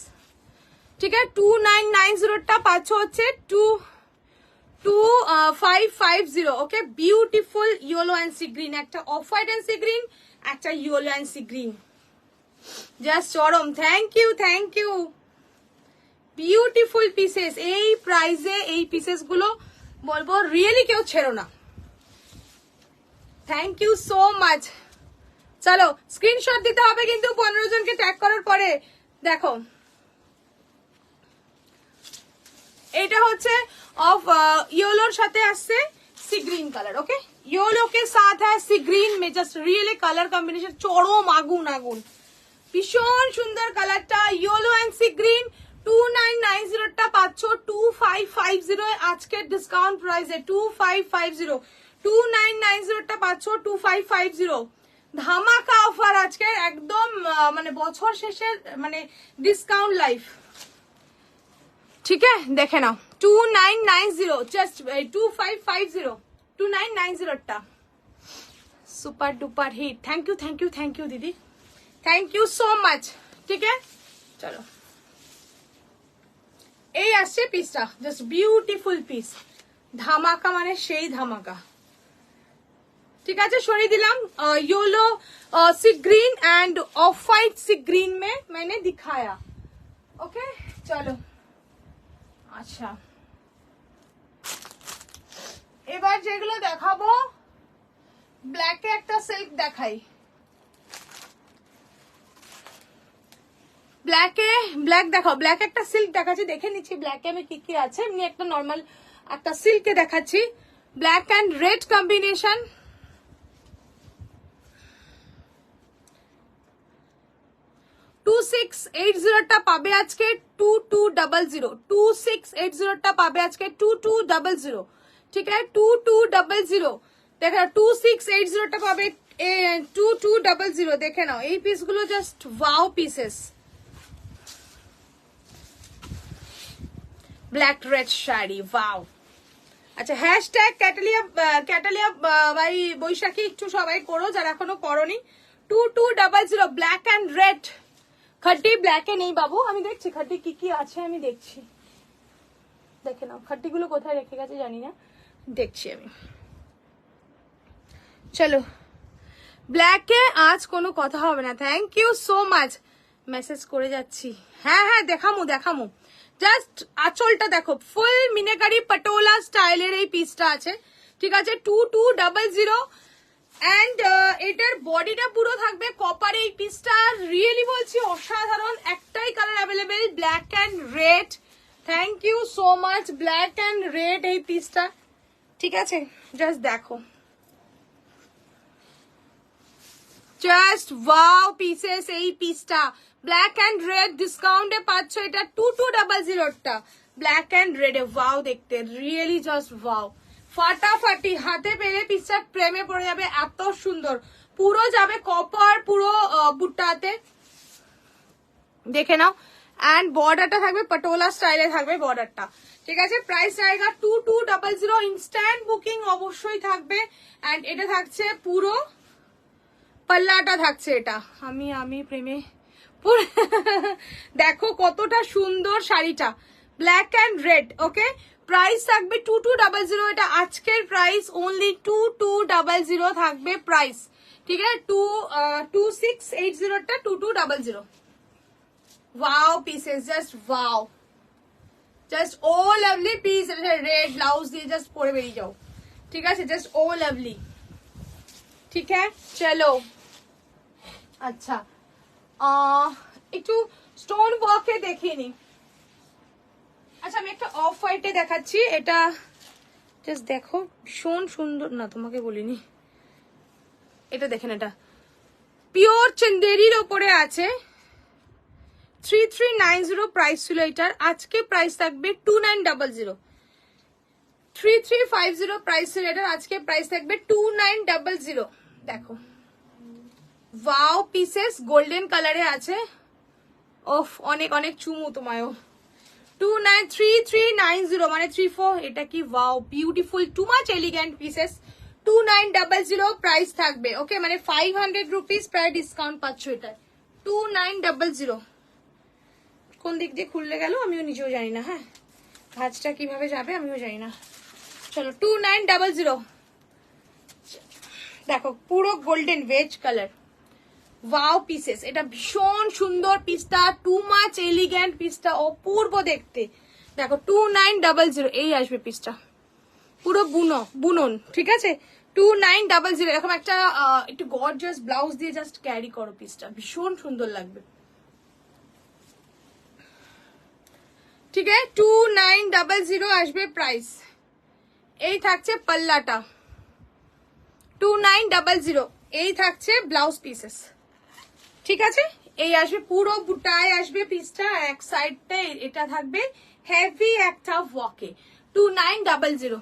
ঠিক আছে। 2990টা পাচ্ছ হচ্ছে 2550, okay. Beautiful yellow and sea green, একটা off white and sea green, একটা yellow and sea green, just চরম। Thank you beautiful pieces. এই প্রাইসে এই পিসেস গুলো বলবো রিয়েলি কেউ ছেড়ো না। Thank you so much. চলো স্ক্রিনশট দিতে হবে কিন্তু 15 জনকে ট্যাগ করার পরে। দেখো এটা হচ্ছে অফ येलो সাথে আসছে সি গ্রিন কালার, ওকে। येलो के साथ है सी ग्रीन में, जस्ट रियली कलर कॉम्बिनेशन চরম আগুন আগুন, ভীষণ সুন্দর কালারটা। येलो এন্ড সি গ্রিন 2990টা পাচ্ছ 2550 আজকের ডিসকাউন্ট প্রাইসে 2550, 2990টা পাচ্ছ 2550, ধামাকা অফার আজকে একদম, মানে বছর শেষের মানে ডিসকাউন্ট লাইফ, ঠিক আছে। দেখে নাও 2990, জাস্ট 2550, 2990টা super duper hit. Thank you দিদি, থ্যাংক ইউ সো মাচ, ঠিক আছে। চলো এই আসছে পিসটা, জাস্ট বিউটিফুল পিস, ধামাকা মানে সেই ধামাকা, ঠিক আছে। সরিয়ে দিলাম। Yellow sea green and off white sea green में मैंने दिखाया, ओके। चलो আচ্ছা, এবার যেগুলো দেখাবো ব্ল্যাকে একটা সিল্ক দেখাই। ব্ল্যাক দেখাও, ব্ল্যাক একটা সিল্ক দেখাচ্ছি, দেখে নিচ্ছি ব্ল্যাকে আমি কি কি আছে। এমনি একটা নর্মাল একটা সিল্কে দেখাচ্ছি, ব্ল্যাক অ্যান্ড রেড কম্বিনেশন। টু 2680টা পাবে আজকে 2200, 2680টা পাবে আজকে 2200, ঠিক আছে। 2200 দেখে 2680টা পাবে 2200, দেখে নাও এই পিসগুলো just wow pieces. Black red sari wow. আচ্ছা হ্যাশট্যাগ ক্যাটালিয়া ভাই বৈশাখী একটু সবাই করো যারা এখনো করোনি। 2200 ব্ল্যাক অ্যান্ড রেড। खड्डी ब्लैक এ নেই বাবু, আমি দেখছি खड्डी কি কি আছে, আমি দেখছি, দেখে নাও खड्डी গুলো কোথায় রেখে গেছে জানি না, দেখছি আমি। চলো ব্ল্যাকে আজ কোনো কথা হবে না। Thank you so much, message করে যাচ্ছি। হ্যাঁ দেখামু। জাস্ট আঁচলটা দেখো, ফুল মিনাকারি পটোলা স্টাইলের এই পিসটা আছে, ঠিক আছে। 2200 এন্ড এটার বডিটা পুরো থাকবে কপার। এই পিসটা রিয়েলি বলছি অসাধারণ, একটাই colour available, black and red. Thank you so much, black and red এই পিসটা, ঠিক আছে। জাস্ট দেখো, জাস্ট ওয়াও পিসেস এই পিসটা। ব্ল্যাক অ্যান্ড রেড ডিসকাউন্টে পাচ্ছ এটা 2200টা, ব্ল্যাক অ্যান্ড রেড এ ওয়াও দেখতে, রিয়েলি জাস্ট ওয়াও, ফাটাফাটি। হাতে পেলে পিসটা প্রেমে পড়ে যাবে, এত সুন্দর, পুরো যাবে কপার পুরো বুটটাতে, দেখে নাও। এন্ড বর্ডারটা থাকবে পটোলা স্টাইলে থাকবে বর্ডারটা, ঠিক আছে। প্রাইস জায়গা 2200, ইনস্ট্যান্ট বুকিং অবশ্যই থাকবে। এন্ড এটা থাকছে পুরো পাল্লাটা থাকছে এটা, আমি প্রেমে দেখো কতটা সুন্দর শাড়িটা, black and red, okay. Price থাকবে 2200, এটা আজকের প্রাইস অনলি 2200 থাকবে প্রাইস, ঠিক আছে। 2680টা 2200। Wow pieces, just wow, just oh lovely piece. Red blouse দিয়ে জাস্ট পরে বেরিয়ে যাও, ঠিক আছে। জাস্ট ও লাভলি, ঠিক আছে। চলো আচ্ছা একটু স্টোন ওয়ার্কে দেখিয়ে নি। আচ্ছা আমি একটা অফ হোয়াইটে দেখাচ্ছি, এটা জাস্ট দেখো ভীষণ সুন্দর, না তোমাকে বলিনি, এটা দেখেন, এটা পিওর চন্দেরির ওপরে আছে, 3390 প্রাইস ছিল এটার, আজকে প্রাইস থাকবে 2900। 3350 প্রাইস ছিল এটার, আজকে প্রাইস থাকবে 2900। দেখো ওয়াও পিসেস গোল্ডেন কালারে আছে, ওফ অনেক অনেক চুমু তোমায়ও। 3390 মানে 34, এটা কি wow beautiful, too much elegant pieces. 2900 price থাকবে, ওকে মানে 500 রুপিস প্রায় ডিসকাউন্ট পাচ্ছ এটা। 2900 কোন দিক দিয়ে খুললে গেল আমিও নিজেও জানি না, হ্যাঁ ভাঁজটা কিভাবে যাবে আমিও জানি না। চলো 2900, দেখো পুরো golden veg colour, wow pieces, এটা ভীষণ সুন্দর পিসটা, টু মাচ এলিগেন্ট পিসটা, অপূর্ব দেখতে। দেখো 2900 এই আসবে পিসটা, পুরো বুনন, ঠিক আছে 2900। এরকম একটা একটু গর্জিয়াস ব্লাউজ দিয়ে জাস্ট ক্যারি করো পিসটা, ভীষণ সুন্দর লাগবে। ঠিক আছে 2900 আসবে প্রাইস। এই থাকছে পাল্লাটা 2900, এই থাকছে ব্লাউজ পিসেস, ঠিক আছে এই আসবে পুরো বুটায় আসবে পিসটা, এক সাইডটাই এটা থাকবে হেভি একটা ওয়াকে 2900।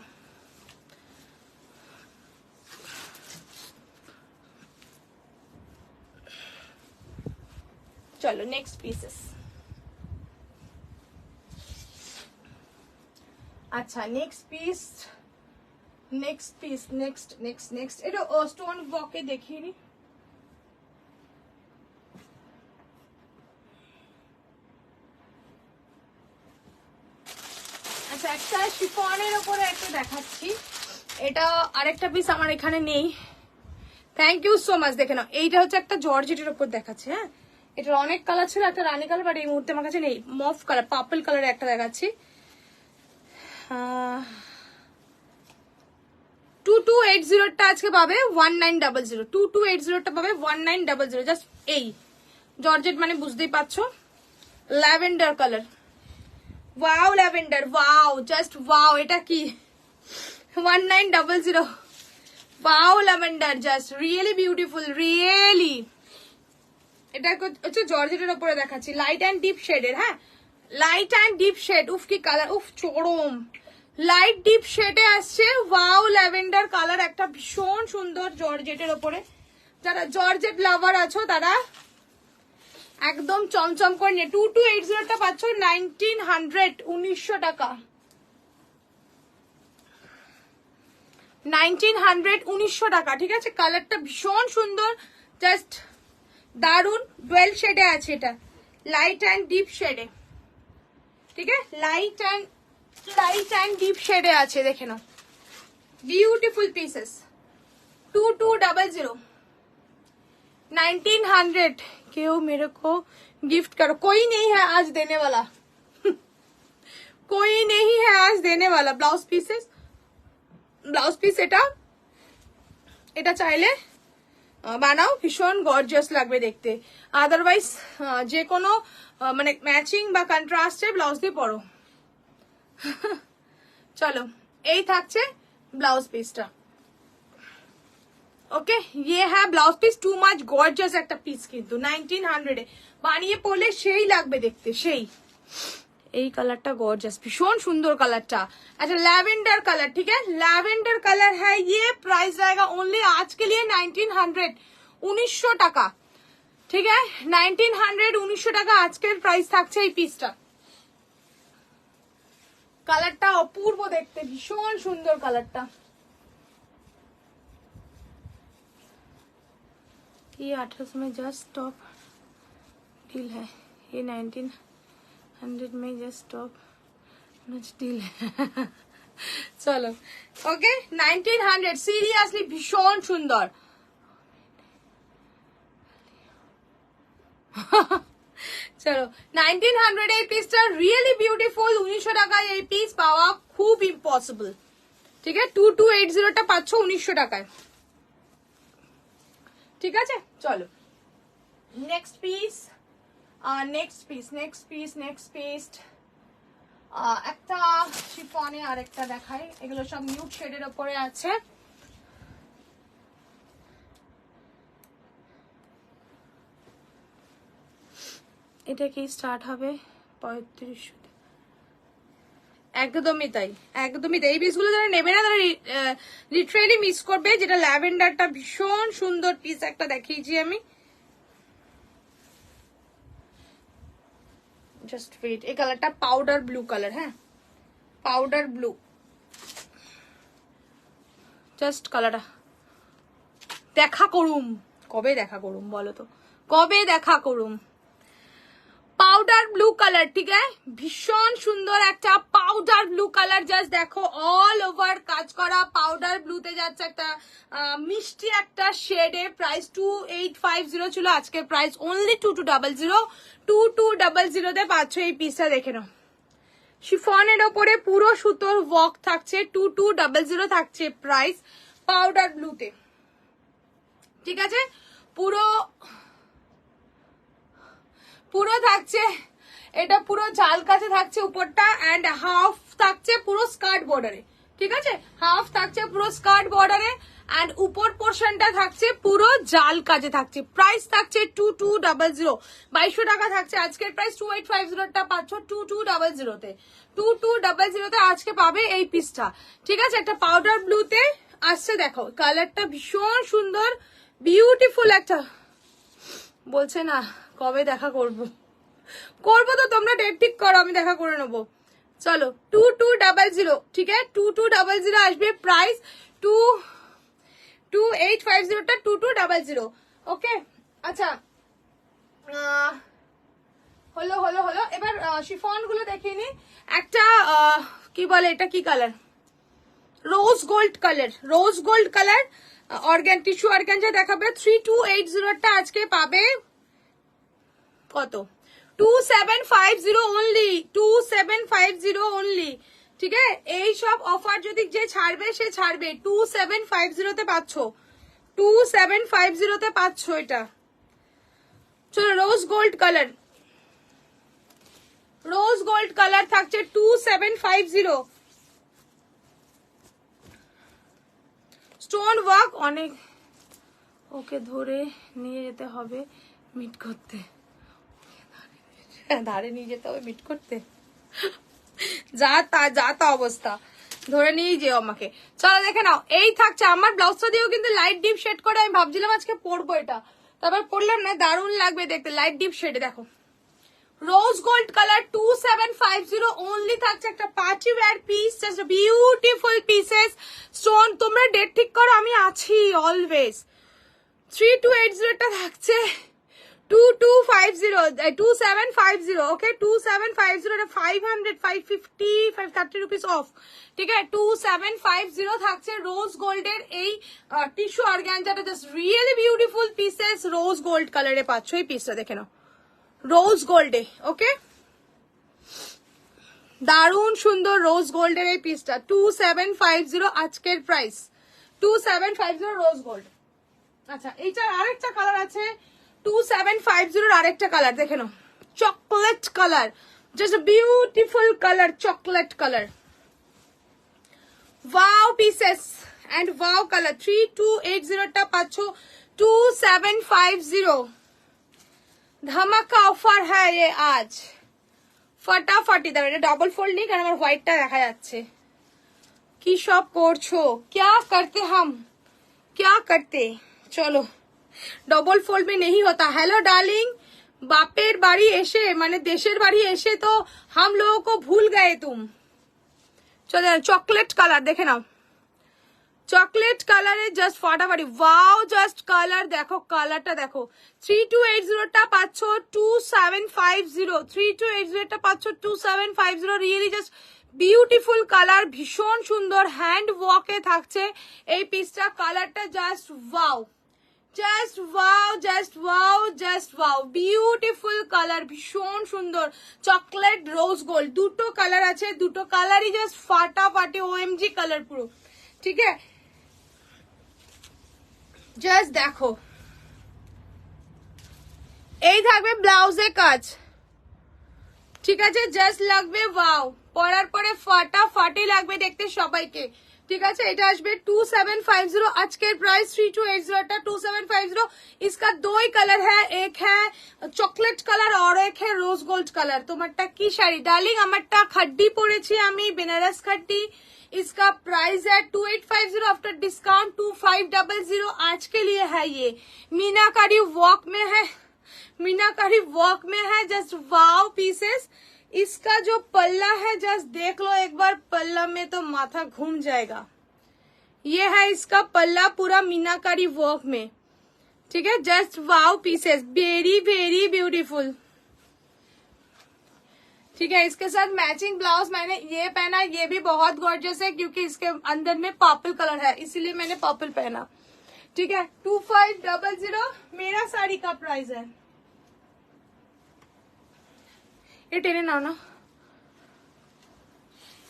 চলো নেক্সট পিসেস। আচ্ছা নেক্সট পিস, নেক্সট এটা স্টোন ওয়াকে দেখিয়ে নি। আচ্ছা একটা শিফনের উপরে একটা দেখাচ্ছি, এটা আরেকটা পিস আমার এখানে নেই, থ্যাংক ইউ সো মাচ। দেখে নাও এইটা হচ্ছে একটা জর্জেটের উপর দেখাচ্ছে, হ্যাঁ এটার অনেক কালার ছিল, একটা রানী কালার, বাট এই মুহূর্তে আমার কাছে নেই, মফ কালার পার্পল কালারে একটা দেখাচ্ছি। 2280টা আজকে পাবে 1900, 2280টা পাবে 1900, জাস্ট এই জর্জেট মানে বুঝতেই পারছো, lavender colour, wow lavender, wow just wow, এটা কি 1900, wow lavender, just really beautiful, really. এটা হচ্ছে জর্জেটের উপরে দেখাচ্ছি, লাইট অ্যান্ড ডিপ শেডের, হ্যাঁ লাইট অ্যান্ড ডিপ শেড, উফ কি কালার, উফ চরম লাইট ডিপ শেডে আসছে, ওয়াও ল্যাভেন্ডার কালার, একটা ভীষণ সুন্দর জর্জেটের ওপরে। যারা জর্জেট লাভার আছো তারা একদম চমচম করে নিয়ে 2280টা পাচ্ছ 1900, 1900 টাকা, 1900, 1900 টাকা, ঠিক আছে কালারটা ভীষণ সুন্দর, জাস্ট দারুন, ডুয়েল শেডে আছে এটা, লাইট অ্যান্ড ডিপ শেডে, ঠিক আছে লাইট অ্যান্ড ডিপ শেডে আছে, দেখে নাও বিউটিফুল পিসেস। 2200, 1900। क्यों मेरे को गिफ्ट करो, कोई नहीं है आज देने वाला कोई नहीं है आज देने वाला। ब्लाउज পিস এটা চাইলে বানাও, ভীষণ গর্জিয়াস লাগবে দেখতে, আদারওয়াইজ যে কোনো মানে ম্যাচিং বা কন্ট্রাস্টে ব্লাউজ দিয়ে পরো। চলো এই থাকছে ব্লাউজ পিসটা, ওকে ये है blouse piece, too much gorgeous একটা পিস, কিন্তু 1900 বানিয়ে পরলে সেই লাগবে দেখতে, সেই এই কালারটা গর্জিয়াস, ভীষণ সুন্দর কালারটা। अच्छा लैवेंडर कलर, ठीक है लैवेंडर कलर है ये, प्राइस रहेगा ओनली आज के लिए 1900, 1900 টাকা, ঠিক है 1900, 1900 টাকা আজকের প্রাইস থাকছে এই পিসটা। কালারটা অপূর্ব দেখতে, ভীষণ সুন্দর কালারটা। ये 1800 में जस्ट टॉप डील है, ये 1900 में जस्ट टॉप डील है চলো ওকে 1900 সিরিয়াসলি ভীষণ সুন্দর চলো 1900 এই পিসটা রিয়েলি বিউটিফুল, 1900 টাকায় এই পিস পাওয়া খুব ইম্পসিবল, ঠিক আছে 2280টা পাচ্ছ 1900 টাকায়, ঠিক আছে চলো নেক্সট পিস, একটা শিফনে আর একটা দেখাই, এগুলো সব নিউড শেডের ওপরে আছে। এটা কি স্টার্ট হবে 35, একদমই তাই, একদমই তাই। এই পিসগুলো যারা নেবে না তারা লিটারেলি মিস করবে। যেটা ল্যাভেন্ডারটা ভীষণ সুন্দর পিস একটা দেখিয়েছি আমি, জাস্ট ওয়েট। এই কালারটা পাউডার ব্লু কালার, হ্যাঁ পাউডার ব্লু, জাস্ট কালারটা দেখা করুম, কবে দেখা করুম বলো তো, কবে দেখা করুম। পাউডার ব্লু কালার, ঠিক আছে, ভীষণ সুন্দর একটা পাউডার ব্লু কালার। জাস্ট দেখো অল ওভার কাজ করা পাউডার ব্লুতে যাচ্ছে একটা মিষ্টি একটা শেডে। প্রাইস 2850 ছিল, আজকে প্রাইস অনলি 2200। 2200 পাচ্ছ এই পিসটা, দেখে নাও। শিফনের ওপরে পুরো সুতোর ওয়ার্ক থাকছে, 2200 থাকছে প্রাইস পাউডার ব্লুতে, ঠিক আছে। পুরো পুরো থাকছে, এটা পুরো জাল কাছে থাকছে উপরটা, এন্ড হাফ থাকছে পুরো স্কার্ট বর্ডারে, ঠিক আছে, হাফ থাকছে পুরো স্কার্ট বর্ডারে, এন্ড উপর পোর্শনটা থাকছে পুরো জাল কাজে থাকছে। প্রাইস থাকছে 2200, 2200 টাকা থাকছে আজকের প্রাইস। 2850 পাচ্ছ 2200 তে, 2200 আজকে পাবে এই পিসটা, ঠিক আছে। একটা পাউডার ব্লুতে আসছে, দেখো কালারটা ভীষণ সুন্দর, বিউটিফুল একটা। বলছে না কবে দেখা করবো তো তোমরা ডেট ঠিক করো, আমি দেখা করে নেবো। চলো 2200, ঠিক আছে, 2200 আসবে প্রাইস। 2850টা 2200, ওকে। আচ্ছা হলো হলো হলো, এবার শিফন গুলো দেখিয়ে নি। একটা কি বলে এটা, কি colour, rose gold colour, rose gold colour organ tissue organza দেখাবে। 3280টা আজকে পাবে কত, 2750 অনলি, 2750 অনলি, ঠিক আছে। এই সব অফার যদি যে ছাড়বে সে ছাড়বে, 2750 পাচ্ছ, 2750 পাচ্ছ এটা। চলো rose gold colour, rose gold colour থাকছে 2750। স্টোন ওয়ার্ক অনেক, ওকে ধরে নিয়ে যেতে হবে মিট করতে, ধারে নিয়ে যেতে হবে মিট করতে, যা তা অবস্থা, ধরে নিয়ে যেও আমাকে। চলো দেখে নাও, এই থাকছে আমার ব্লাউজটা দিয়েও কিন্তু লাইট ডিপ শেড করে। আমি ভাবছিলাম আজকে পরবো এটা, তারপর পরলাম না, দারুণ লাগবে দেখতে লাইট ডিপ শেডে। দেখো রোজ গোল্ড কালার 2750 অনলি থাকছে, একটা party wear piece, just beautiful pieces. Stone তোমরা ডেট ঠিক করো, আমি আছি অলওয়েজ। 3280টা থাকছে 2750, ওকে 2750, 500 550 530 রুপিস অফ, ঠিক আছে। 2750 থাকছে রোজ গোল্ডের এই টিস্যু অর্গানজাটা, just really beautiful pieces. Rose gold কালারে পাচ্ছ এই পিসটা, দেখে নাও রোজ গোল্ডে, ওকে দারুণ সুন্দর রোজ গোল্ডের এই পিসটা। 2750 আজকের প্রাইস, 2750 রোজ গোল্ড। আচ্ছা এইটার আরেকটা কালার আছে 2750 আরেকটা কালার, দেখে নাও chocolate colour, just beautiful colour, chocolate colour, wow pieces and wow colour. 3280টা পাচ্ছ 2750। ধামাকা অফার হ্যাঁ ये आज, ফটাফটি দাও। এটা ডবল ফোল্ড নেই কারণ আমার হোয়াইটটা দেখা যাচ্ছে। কি সব করছো, क्या करते हम, क्या करते, চলো ডবল ফোল্ড में नहीं होता। हेलो डार्लिंग, বাপের বাড়ি এসে মানে দেশের বাড়ি এসে তো हम लोगों को भूल गए तुम। চলো চকলেট কালার দেখে নাও, চকলেট কালারে জাস্ট ফাটাফাটি, ওয়াও জাস্ট কালার দেখো, কালারটা দেখো। 3280টা পাচ্ছ 2750, 3280টা পাচ্ছ 2750, রিয়েলি জাস্ট বিউটিফুল কালার, ভীষণ সুন্দর হ্যান্ড ওয়ার্কে থাকছে এই পিসটা। কালারটা just wow, just wow, just wow, just wow, beautiful colour, ভীষণ সুন্দর চকলেট রোজ গোল্ড, দুটো কালার আছে, দুটো কালারই জাস্ট ফাটাফাটি ওএমজি কালার পুরো, ঠিক আছে। জাস্ট দেখো এই থাকবে ব্লাউজের কাজ, ঠিক আছে? জাস্ট লাগবে ওয়াও, পরার পরে ফাটাফাটি লাগবে দেখতে সবাইকে, ठीक है? এটা আসবে 2750, আজকের প্রাইস 3280, এটা 2750। इसका दो ही कलर है, एक है চকলেট কালার और एक है रोज गोल्ड कलर। তোমারটা কি শাড়ি ডার্লিং? আমারটা খাড্ডি পরেছি আমি, বেনারস খাড্ডি। इसका प्राइस है 2850, आफ्टर डिस्काउंट 2500। आज के लिए है ये, मीनाकारी वर्क में है, मीनाकारी वर्क में है, जस्ट वाव पीसेस। इसका जो पल्ला है जस्ट देख लो एक बार, पल्ला में तो माथा घूम जाएगा। ये है इसका पल्ला पूरा मीनाकारी वर्क में, ठीक है? जस्ट वाव पीसेस, वेरी वेरी ब्यूटीफुल, ठीक है? इसके साथ मैचिंग ब्लाउज मैंने ये पहना, ये भी बहुत गॉर्जियस है क्योंकि इसके अंदर में पर्पल कलर है, इसीलिए मैंने पर्पल पहना, ठीक है? 2500 मेरा साड़ी का प्राइस है। ये टेने नाও না,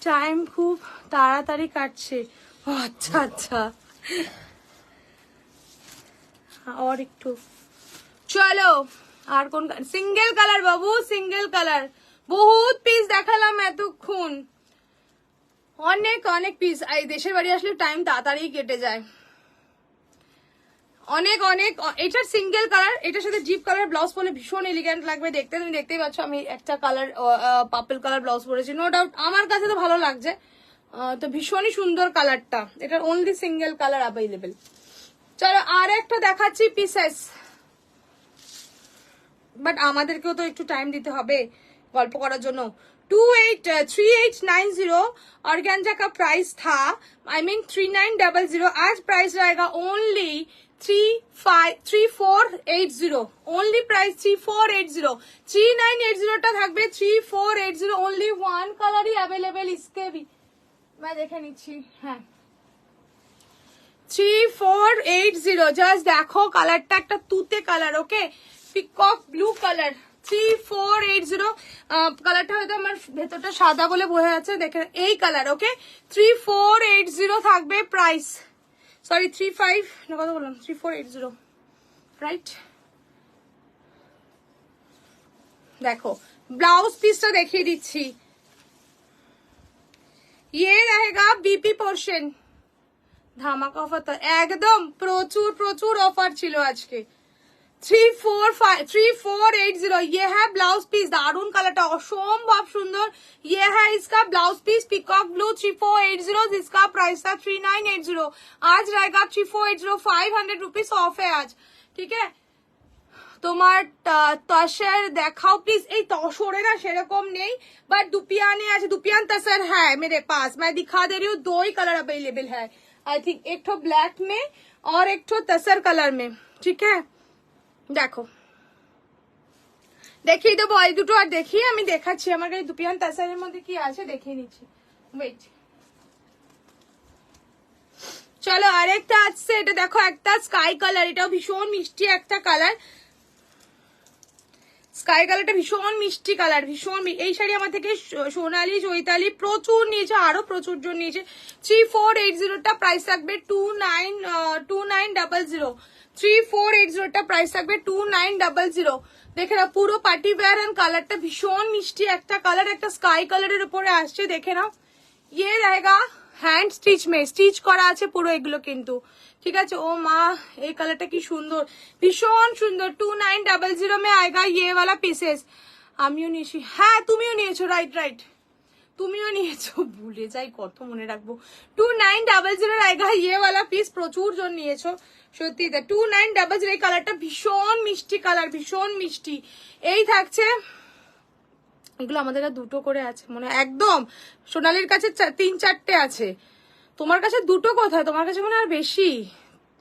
টাইম খুব তাড়াতাড়ি কাটছে। আচ্ছা আচ্ছা, और একটু চলো। আর কোন সিঙ্গেল কালার বাবু, সিঙ্গেল কালার, বহুত পিস দেখালাম এতক্ষণ, অনেক অনেক পিস। এই দেশের বাড়ি আসলে টাইম তাড়াতাড়ি কেটে যায়, অনেক অনেক। এটার সিঙ্গেল কালার, এটার সাথে জিপ কালার ব্লাউজ পরলে ভীষণ এলিগেন্ট লাগবে দেখতে। তুমি দেখতেই পাচ্ছ আমি একটা কালার পার্পল কালার ব্লাউজ পরেছি, নো ডাউট আমার কাছে তো ভালো লাগছে, তো ভীষণই সুন্দর কালারটা। এটার অনলি সিঙ্গেল কালার অ্যাভেলেবেল। চলো আর একটা দেখাচ্ছি পিসেস, বাট আমাদেরকেও তো একটু টাইম দিতে হবে গল্প করার জন্য। 3890 ऑर्गेन्जा का प्राइस था, आई मीन 3900, आज प्राइस रहेगा ओनली 3480, ओनली प्राइस 3480। 3980 টা থাকবে 3480, ओनली वन कलर ही अवेलेबल इसके भी, मैं देखे নিচ্ছি। হ্যাঁ 3480, জাস্ট দেখো কালারটা একটা তুতে colour, okay? Peacock blue colour, 3480। কালারটা হয়তো আমার ভেতরটা সাদা বলে বোঝা যাচ্ছে, দেখেন এই কালার, ওকে? 3480 থাকবে প্রাইস, সরি 35 না কত বললাম, 3480 রাইট। দেখো ব্লাউজ পিসটা দেখিয়ে দিচ্ছি, ये रहेगा बीपी पोर्शन, ধামাকা অফার তো একদম, প্রচুর প্রচুর অফার ছিল আজকে। 3480, ये है ब्लाउज पीस, दारुण कलरটা অসম্ভব সুন্দর। ये है इसका ब्लाउज पीस पिकॉक ब्लू 3480, जिसका प्राइस था 3980, आज रहेगा 3480, 500 रुपीज ऑफ है आज, ठीक है? তোমার তসর দেখাও প্লিজ। এই তসরে না সেরকম নেই, বাট দুপিয়ানে আছে, দুপিয়ান तसर है मेरे पास, मैं दिखा दे रही हूँ। दो ही कलर अवेलेबल है, आई थिंक एक ठो ब्लैक में और एक ठो तसर कलर में, ठीक है? দেখো দেখিয়ে দেবো এই দুটো, আর দেখিয়ে আমি দেখাচ্ছি আমার কাছে দুপিয়ান তাসারের মধ্যে কি আছে দেখিয়ে নিচ্ছি, ওয়েট। চলো আরেকটা আছে, এটা দেখো একটা স্কাই কালার, এটাও ভীষণ মিষ্টি একটা কালার, স্কাই কালারটা ভীষণ মিষ্টি কালার, ভীষণ। এই শাড়ি আমার থেকে সোনালি চৈতালি প্রচুর নিয়েছে, আরো প্রচুর জন নিয়েছে। 3480 টা প্রাইস থাকবে 2900, 3480 টা প্রাইস থাকবে 2900। দেখে নাও পুরো পার্টি ওয়্যার, এন্ড কালারটা ভীষণ মিষ্টি একটা কালার, একটা স্কাই কালারের উপরে আসছে, দেখে নাও। ইয়ে रहेगा হ্যান্ড স্টিচ মে, স্টিচ করা আছে পুরো এগুলো কিন্তু, ঠিক আছে? ও মা এই কালারটা কি সুন্দর, ভীষণ সুন্দর। 2900 में आएगा ये वाला पीसेस। আমিও নিয়েছি, হ্যাঁ তুমিও নিয়েছো, রাইট রাইট, তুমিও নিয়েছো, ভুলে যাই কত মনে রাখবো। 2900 आएगा ये वाला পিস, প্রচুর জন নিয়েছো সত্যি। 2900, এই কালারটা ভীষণ মিষ্টি কালার, ভীষণ মিষ্টি। এই থাকছে এগুলো আমাদের দুটো করে আছে মনে হয়, একদম। সোনালির কাছে 3-4টে আছে, তোমার কাছে দুটো কোথায়? তোমার কাছে মনে হয় বেশি,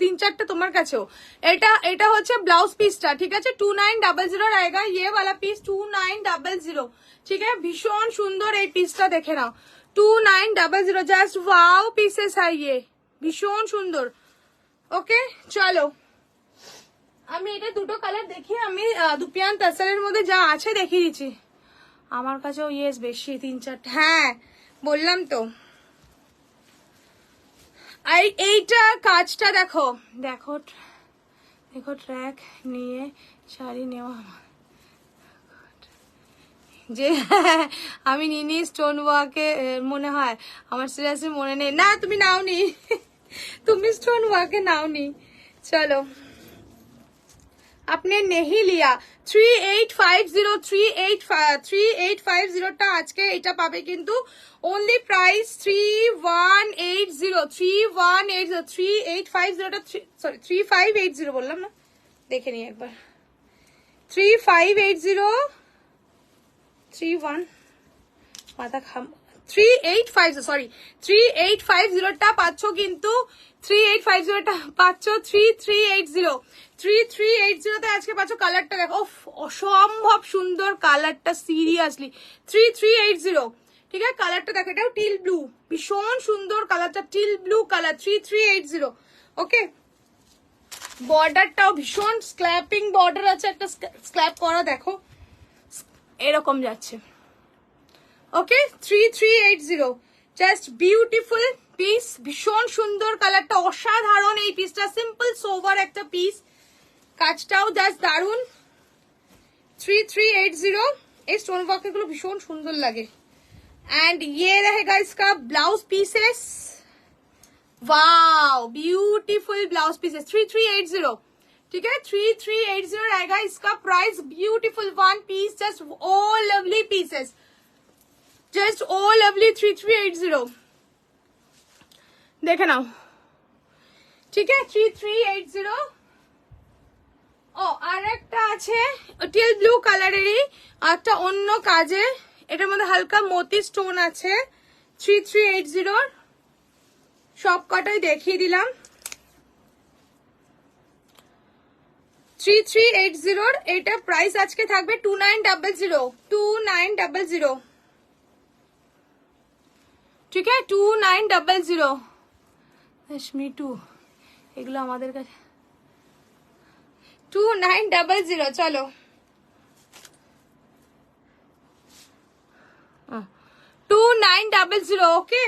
3-4টে তোমার কাছেও। এটা হচ্ছে ব্লাউজ পিসটা, ঠিক আছে? 2900 रहेगा ये वाला পিস, 2900, ঠিক আছে? ভীষণ সুন্দর এই পিসটা, দেখে নাও। 2900, জাস্ট ওয়াও পিসেস है ये, ভীষণ সুন্দর, ওকে? চলো আমি এটা দুটো কালার দেখিয়ে আমি দুপিয়ান তাসারের মধ্যে যা আছে দেখিয়ে দিচ্ছি। আমার কাছেও ইয়েস বেশি, 3-4টে, হ্যাঁ বললাম তো। এইটা কাজটা দেখো, দেখো দেখো ট্র্যাক নিয়ে শাড়ি নেওয়া যে আমি নিনি স্টোন ওয়ার্কে মনে হয়, আমার সিরিয়াসলি মনে নেই। না তুমি নাওনি, তুমি স্টোন ওয়ার্কে নাওনি। চলো আপনি नहीं लिया 3850 আজকে এটা পাবে কিন্তু অনলি প্রাইস 3850 সরি 3580 বললাম না, দেখে নিই একবার। 3580 31 মাথা খাম 3850 সরি 3850টা পাচ্ছ কিন্তু 3850টা পাচ্ছ 3380 তে আজকে পাচ্ছ। কালারটা দেখো, অসম্ভব সুন্দর কালারটা, সিরিয়াসলি 3380। ঠিক আছে, কালারটা দেখো, এটাও টিল ব্লু, ভীষণ সুন্দর কালারটা, টিল ব্লু কালার 3380। ওকে, বর্ডারটাও ভীষণ স্ক্ল্যাপিং বর্ডার আছে, একটা স্ক্ল্যাপ করা দেখো এরকম যাচ্ছে। ওকে 3380 জাস্ট বিউটিফুল পিস, ভীষণ সুন্দর কালারটা, অসাধারণ এই পিসটা, সিম্পল সোভার একটা পিস, কাজটাও জাস্ট দারুন। 3380 এই স্টোন ওয়ার্ক গুলো ভীষণ সুন্দর লাগে। एंड ये रहेगा इसका blouse pieces, wow beautiful blouse pieces 3380। ठीक है 3380 रहेगा इसका price, beautiful one piece, just all lovely pieces, just all lovely 3380 देखे नाओ। ठीक है 3380। ও আর একটা আছে টিল ব্লু কালারেরই একটা অন্য কাজে, এটার মধ্যে হালকা মতি স্টোন আছে। 3380 সব কটাই দেখিয়ে দিলাম। 3380 এটা প্রাইস আজকে থাকবে 2900। ঠিক আছে 2900 রেশমি 2, এগুলো আমাদের কাছে 2900। চলো 2900। Okay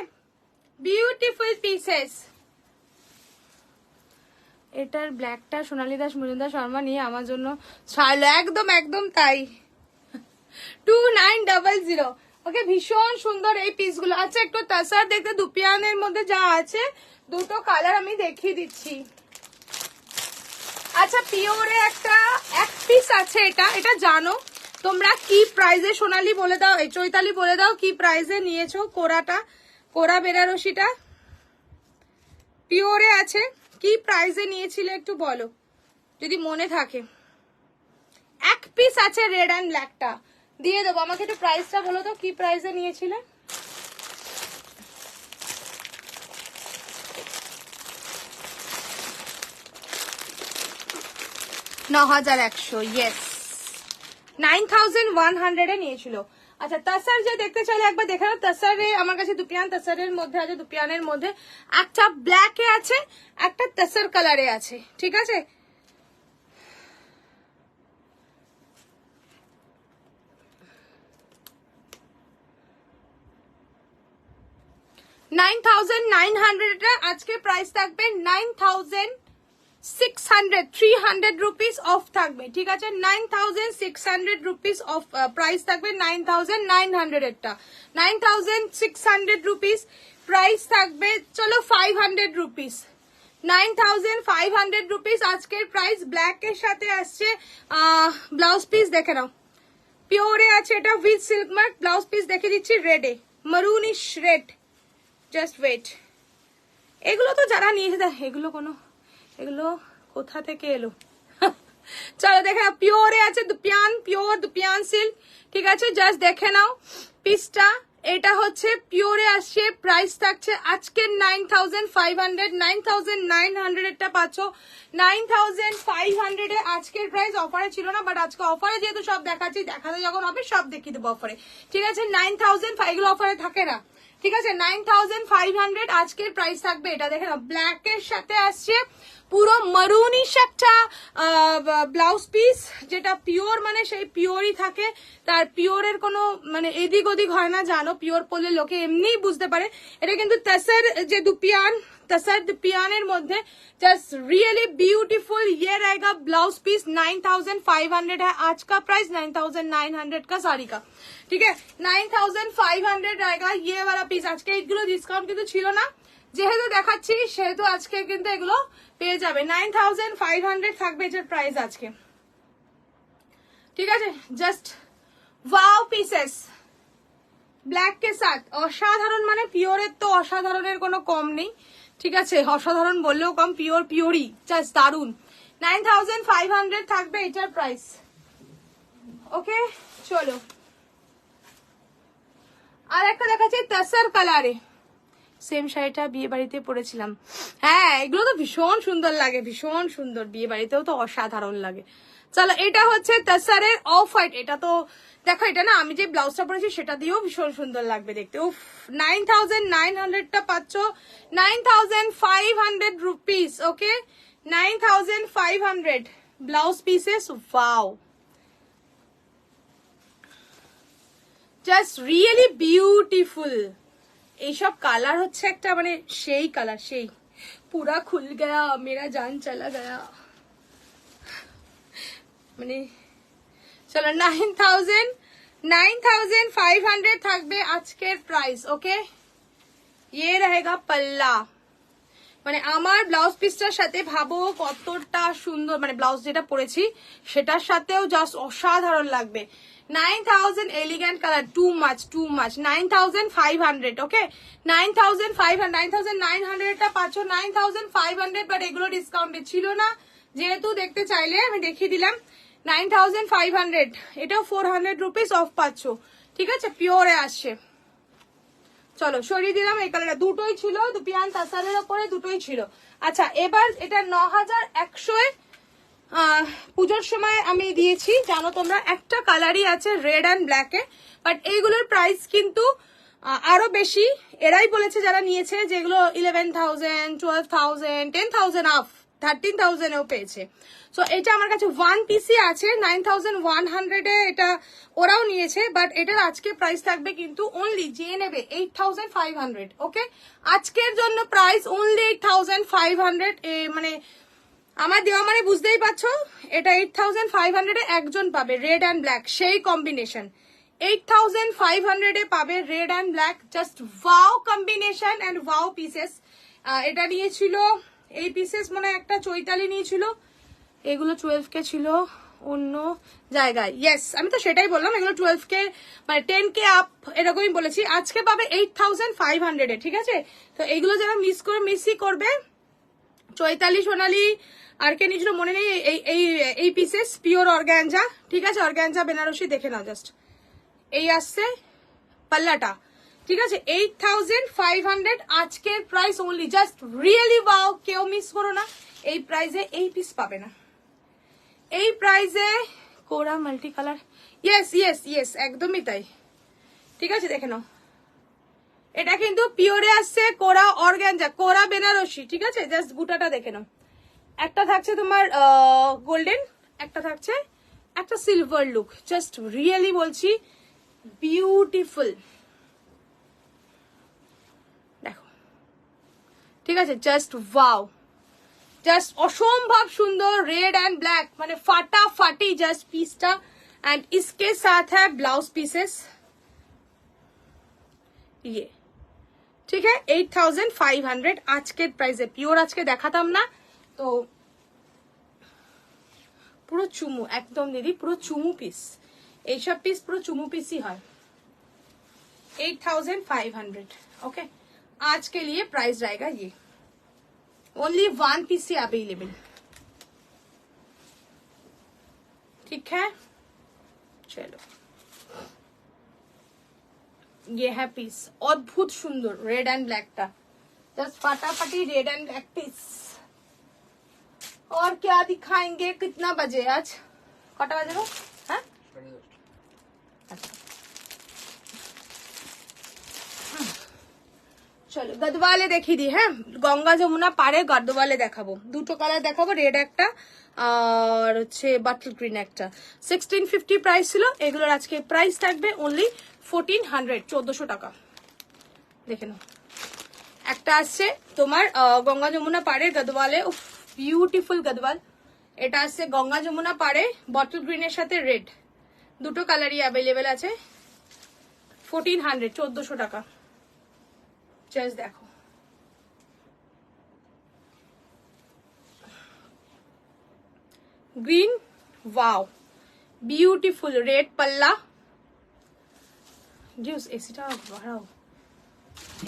beautiful pieces. এটার ব্ল্যাকটা সোনালী দাস মজুমদার শর্মা নিয়ে আমার জন্য ছাড়লো, একদম একদম তাই 2900। ওকে ভীষণ সুন্দর এই পিসগুলো। আচ্ছা একটু তাসার দেখতে, দুপিয়ানের মধ্যে যা আছে দুটো কালার আমি দেখিয়ে দিচ্ছি। আচ্ছা পিওরে একটা এক পিস আছে, এটা জানো তোমরা কি প্রাইসে? সোনালি বলে দাও, এই চৈতালি বলে দাও কি প্রাইসে নিয়েছো? কোরাটা, কোরা বেনারসিটা পিওরে আছে, কি প্রাইসে নিয়েছিলে একটু বলো যদি মনে থাকে। এক পিস আছে রেড অ্যান্ড ব্ল্যাকটা, দিয়ে দেবো। আমাকে একটু প্রাইসটা বলো তো, কি প্রাইসে নিয়েছিলে? $9100, ইয়েস 9100 এ নিয়েছিল। আচ্ছা তাসার যে দেখতে চাইলে একবার দেখে নাও। তাসারে আমার কাছে দুপিয়ান তাসারের মধ্যে আছে, দুপিয়ানের মধ্যে একটা ব্ল্যাকে আছে, একটা তাসার কালারে আছে। ঠিক আছে $9900 আজকে প্রাইস থাকবে 9600, 300 রুপিস অফ থাকবে। ঠিক আছে 9600 রুপিস অফ প্রাইস থাকবে। 9900 এরটা 9600 রুপিস প্রাইস থাকবে। চলো 500 রুপিস, 9500 রুপিস আজকের প্রাইস। ব্ল্যাক এর সাথে আসছে ব্লাউজ পিস দেখে নাও, পিওরে আছে এটা with silk mark. Blouse piece দেখে দিচ্ছি রেডে, মারুনিশ রেড, জাস্ট ওয়েট। এগুলো তো যারা নিয়েছে এগুলো এগুলো কোথা থেকে এলো? চলো দেখে নাও, পিওরে আছে দুপিয়ান, পিওর দুপিয়ান সিল্ক। ঠিক আছে জাস্ট দেখে নাও পিসটা, এটা হচ্ছে পিওরে আসছে। প্রাইস থাকছে আজকে 9500, 9900 এরটা পাচ্ছ 9500 এ আজকের প্রাইস। অফারে ছিল না, বাট আজকে অফারে যেহেতু সব দেখাচ্ছি, দেখাতে যখন হবে সব দেখিয়ে দেবো অফারে। ঠিক আছে 9000, এগুলো অফারে থাকে না। ঠিক আছে 9500 আজকের প্রাইস থাকবে। এটা দেখে নাও ব্ল্যাক এর সাথে আসছে, পুরো মারুনিশ একটা ব্লাউজ পিস, যেটা পিওর মানে সেই পিওরই থাকে, তার পিওরের কোনো মানে এদিক ওদিক হয় না, জানো পিওর পরলে লোকে এমনিই বুঝতে পারে। এটা কিন্তু तसर যে दुपियान तसर दुपियाনের মধ্যে जस्ट रियली ब्यूटीफुल ये रहेगा ब्लाउज पीस। 9500 है आज का प्राइस, 9900 का साड़ी का, ठीक है 9500 रहेगा ये वाला पीस। আজকে এইগুলো ডিসকাউন্ট কিন্তু ছিল না, যেহেতু দেখাচ্ছি সেহেতু আজকে কিন্তু এগুলো পেয়ে যাবে। 9500 থাকবে এটার প্রাইস আজকে, ঠিক আছে। জাস্ট ওয়াও পিসেস ব্ল্যাক কে সাথ, অসাধারণ মানে পিওরের তো অসাধারণের কোনো কম নেই, ঠিক আছে, অসাধারণ বললেও কম, পিওর পিওরই, জাস্ট দারুন। 9500 থাকবে এটার প্রাইস, ওকে। চলো আর একটা দেখাচ্ছি तसर কালারে, সেম শাড়িটা বিয়ে বাড়িতে পরেছিলাম। হ্যাঁ এগুলো তো ভীষণ সুন্দর লাগে, ভীষণ সুন্দর, বিয়ে বাড়িতেও তো অসাধারণ লাগে। চলো এটা হচ্ছে तसरेর অফ হোয়াইট, এটা তো দেখো এটা না আমি যে ব্লাউজটা পরেছি সেটা দিয়েও ভীষণ সুন্দর লাগবে দেখতে। উফ 9900 টা পাচ্ছ 9500 রুপিস, ওকে 9500 blouse pieces. Wow just really beautiful. এইসব কালার হচ্ছে একটা মানে সেই কালার, সেই পুরা খুল গয়া মেরা জান চলা গয়া মানে। চলো 9500 থাকবে আজকের প্রাইস, ওকে। ये रहेगा पल्ला, মানে আমার ব্লাউজ পিসটার সাথে ভাবো কতটা সুন্দর, মানে ব্লাউজ যেটা পরেছি সেটার সাথেও জাস্ট অসাধারণ লাগবে। 9000 এলিগেন্ট কালার, টু মাচ 9500, ওকে 9500 টা পাচ্ছ 9500, বাট এগুলো ডিসকাউন্টে ছিল না, যেহেতু দেখতে চাইলে আমি দেখিয়ে দিলাম। 9500 এটাও 400 রুপিস অফ পাচ্ছ, ঠিক আছে, পিওরে আসছে। চলো সরিয়ে দিলাম এই কালারটা, দুটোই ছিল দুপিয়ান তাসারের ওপরে, দুটোই ছিল। আচ্ছা এবার এটা 9100 পুজোর সময় আমি দিয়েছি, জানো তোমরা একটা কালারই আছে রেড অ্যান্ড ব্ল্যাকে, বাট এইগুলোর প্রাইস কিন্তু আরো বেশি। এরাই বলেছে যারা নিয়েছে যেগুলো 11,000 12,000 10,000 অফ, 13,000 এও পেয়েছে। সো এটা আমার কাছে ওয়ান পিসি আছে 9100 এ, এটা ওরাও নিয়েছে, বাট এটার আজকে প্রাইস থাকবে কিন্তু অনলি যে নেবে 8500, ওকে। আজকের জন্য প্রাইস অনলি 8500, মানে আমার দেওয়া মানে বুঝতেই পারছো, এটা 8500 এ একজন পাবে রেড অ্যান্ড ব্ল্যাক, সেই কম্বিনেশন 8500 এ পাবে red and black, just wow combination and wow pieces. এটা নিয়েছিল এই পিসেস মানে একটা চৈতালি নিয়েছিল, এগুলো 12K ছিল অন্য জায়গায়, ইয়েস আমি তো সেটাই বললাম, এগুলো 12K মানে 10K আপ এরকমই বলেছি। আজকে পাবে 8500 এ, ঠিক আছে। তো এইগুলো যারা মিসই করবে, চৈতালি সোনালি আর কে নিয়েছিল মনে নেই, এই পিসেস পিওর অর্গানজা, ঠিক আছে, অর্গানজা বেনারসি, দেখে নাও জাস্ট এই আসছে পাল্লাটা, ঠিক আছে 8500 আজকের price only, just really wow, কেউ মিস করো না, এই প্রাইসে এই পিস পাবে না, এই প্রাইসে। কোরা multi colour, yes yes yes একদমই তাই, ঠিক আছে দেখে নাও, এটা কিন্তু পিওরে আসছে কোরা অর্গানজা, কোরা বেনারসি, ঠিক আছে, জাস্ট বুটাটা দেখে নাও, একটা থাকছে তোমার গোল্ডেন, একটা থাকছে একটা সিলভার লুক, জাস্ট রিয়েলি বলছি বিউটিফুল, দেখো ঠিক আছে, জাস্ট ওয়াও, জাস্ট অসম্ভব সুন্দর রেড एंड ब्लैक, মানে ফাটাফাটি জাস্ট পিসটা। एंड इसके साथ है ब्लाउज पीसेस ये, ठीक है 8500 আজকের প্রাইসে, পিওর আজকে দেখাতাম না তো পুরো চুমু একদম দিদি, পুরো চুমু পিস, এইসব পিস পুরো চুমু পিসই হয়। 8500, ओके आज के लिए प्राइस रहेगा ये, ओनली वन पीस ही अवेलेबल, ठीक है। चलो ये है पीस, अद्भुत सुंदर रेड एंड ब्लैक का, जस्ट फटाफटी रेड एंड ब्लैक पीस। और क्या दिखाएंगे, कितना बजे आज, कटा बजे हो, हाँ চলো গদওয়ালে দেখিয়ে দিই। হ্যাঁ, গঙ্গা যমুনা পারে গদওয়ালে দেখাবো, দুটো কালার দেখাবো, রেড একটা আর হচ্ছে বাটল গ্রিন একটা। 1650 প্রাইস ছিল, এগুলোর আজকে প্রাইস থাকবে অনলি 1400, 1400 টাকা। দেখে নাও, একটা আসছে তোমার গঙ্গা যমুনা পাড়ে গদওয়ালে, বিউটিফুল গদওয়াল। এটা আসছে গঙ্গা যমুনা পাড়ে বটল গ্রিনের সাথে রেড, দুটো কালারই অ্যাভেলেবেল আছে। 1400, 1400 টাকা। জাস্ট দেখো, গ্রিন, ওয়াও বিউটিফুল, রেড পাল্লা। এসিটা বাড়াও।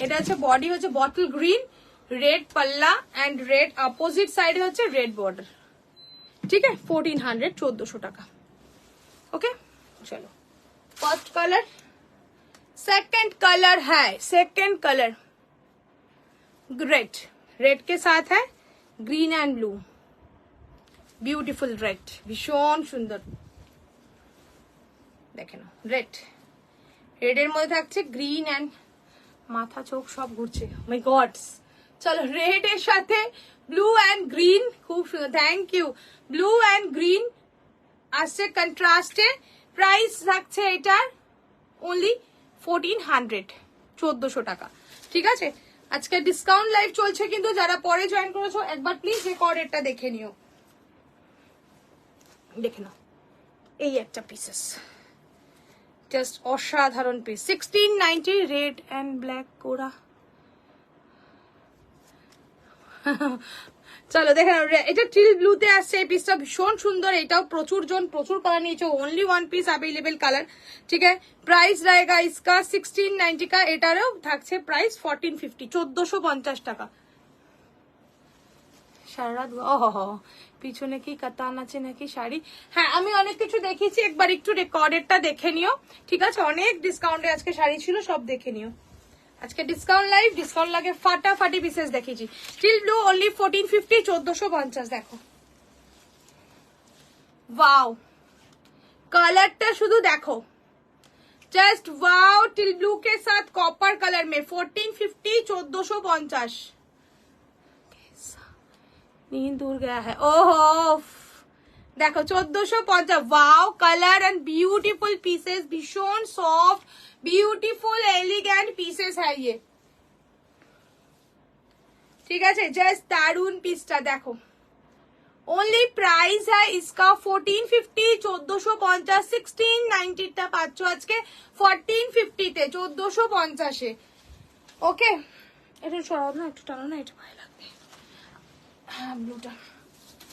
এটা হচ্ছে বডি হচ্ছে বটল গ্রিন, রেড পাল্লা এন্ড রেড অপোজিট সাইডে হচ্ছে রেড বর্ডার। ঠিক আছে, 1400, 1400 টাকা। ओके, चलो फर्स्ट कलर, सेकंड कलर है, सेकंड कलर रेड, रेड के साथ है green and blue, beautiful red, भीषण सुंदर। देखे ना, रेड, रेडের মধ্যে থাকছে গ্রিন এন্ড, মাথা চোখ সব ঘুরছে, মাই গডস। চলো রেড এর সাথে ব্লু এন্ড গ্রিন, খুব সুন্দর, thank you. Blue and green আসছে কন্ট্রাস্টে, প্রাইস থাকছে এটার অনলি 1400, 1400 টাকা। ঠিক আছে, আজকে ডিসকাউন্ট লাইভ চলছে, কিন্তু যারা পরে জয়েন করেছো একবার প্লিজ রেকর্ডেরটা দেখে নিও। দেখে নাও, এই একটা পিসেস, জাস্ট অসাধারণ পিস। 1690, রেড এন্ড ব্ল্যাক কোরা। চলো দেখে নাও, এটা টিল ব্লুতে আসছে, এই পিসটা ভীষণ সুন্দর, এটাও প্রচুর কালার নিয়েছে, ओनली 1 পিস अवेलेबल कलर। ठीक है, प्राइस रहेगा इसका 1690 का, এটারও থাকছে প্রাইস 1450, 1450 টাকা। সারা ওহো, পিছনে কি কাতান আছে নাকি শাড়ি? হ্যাঁ, আমি অনেক কিছু দেখিয়েছি, একবার একটু রেকর্ডেরটা দেখে নিও। ঠিক আছে, অনেক ডিসকাউন্টে আজকে শাড়ি ছিল, সব দেখে নিও। আজকে ডিসকাউন্ট লাইভ, ডিসকাউন্ট লাগে ফাটাফাটি পিসেস দেখিয়েছি। Teal blue only 1450, 1450। দেখো, वाओ, कलरটা শুধু দেখো, जस्ट वाओ। टिल ब्लू के साथ कॉपर कलर में 1450, 1450। नींद उड़ गया है, ओहो देखो 1450। Wow, colour and beautiful pieces, भीषण सॉफ्ट ब्यूटीफुल एलिगेंट पीसेस है ये। ठीक है, जस्ट दारुन पीसटा देखो, ओनली प्राइस है इसका 1450, 1450। 1690 টা পাচ্ছ আজকে 1450 তে, 1450 এ। ওকে, এটা সরাও না, একটু টানো না, এটা ভালো লাগবে। হ্যাঁ, ব্লুটা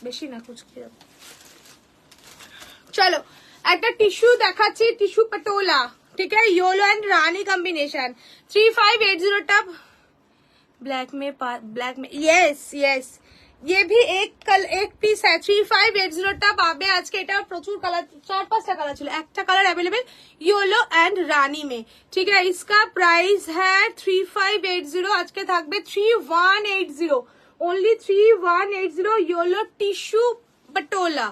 বেশি না, কুচ কি। চলো একটা টিস্যু দেখাচ্ছি, টিস্যু পটোলা। ठीक है, येलो एंड रानी कॉम्बिनेशन, 3580 টা ब्लैक में यस यस, ये भी एक পিস है, 3580 টা পাবে আজকে। এটা প্রচুর কালার, 4-5টা কালার ছিল, একটা কালার अवेलेबल येलो एंड रानी में। ठीक है, इसका प्राइस है 3580, আজকে থাকবে 3180, only 3180। Yellow tissue patola,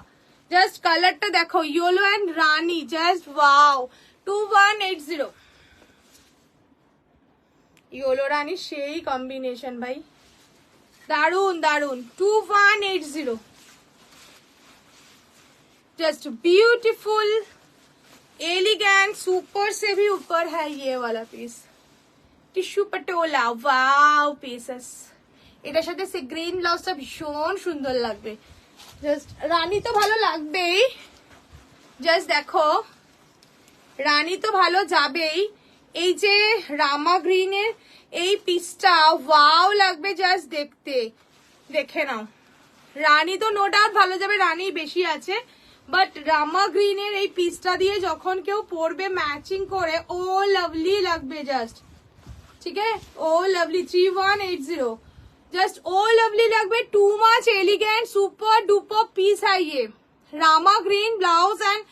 just কালারটা দেখো, येलो एंड रानी, जस्ट वाओ, 2180। येलो रानी সেই কম্বিনেশন ভাই, दारुन दारुन, 2180। जस्ट ब्यूटीफुल एलिगेंट, सुपर से भी ऊपर है ये वाला piece, tissue patola. Wow pieces, এটার সাথে সে গ্রিন ব্লাউজটা ভীষণ সুন্দর লাগবে। জাস্ট রানী তো ভালো লাগবেই, জাস্ট দেখো রানী তো ভালো যাবেই। এই যে রামা গ্রিনের এই পিসটা ওয়াও লাগবে জাস্ট দেখতে, দেখে নাও। রানী তো নো ডাউট ভালো যাবে, রানী বেশি আছে, বাট রামা গ্রিনের এই পিসটা দিয়ে যখন কেউ পরবে ম্যাচিং করে, ও লাভলি লাগবে জাস্ট। ঠিক আছে, oh lovely, 3180, just oh lovely লাগবে। Too much elegant super duper piece है ये, रामा ग्रीन ब्लाउज एंड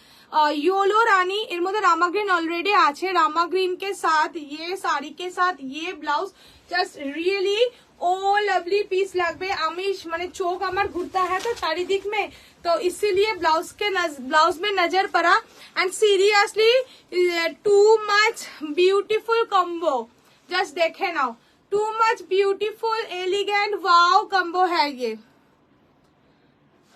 येलो रानी। এর মধ্যে রামা গ্রিন অলরেডি আছে, রামা গ্রিন के साथ ये साड़ी के साथ ये blouse, just really oh lovely piece लगবে। আমি মানে চোখ আমার ঘুরता है तो चारिदिक में, तो इसीलिए ब्लाउज में नजर पड़ा। And seriously too much beautiful combo, just देखे नाउ, too much beautiful elegant wow combo है ये।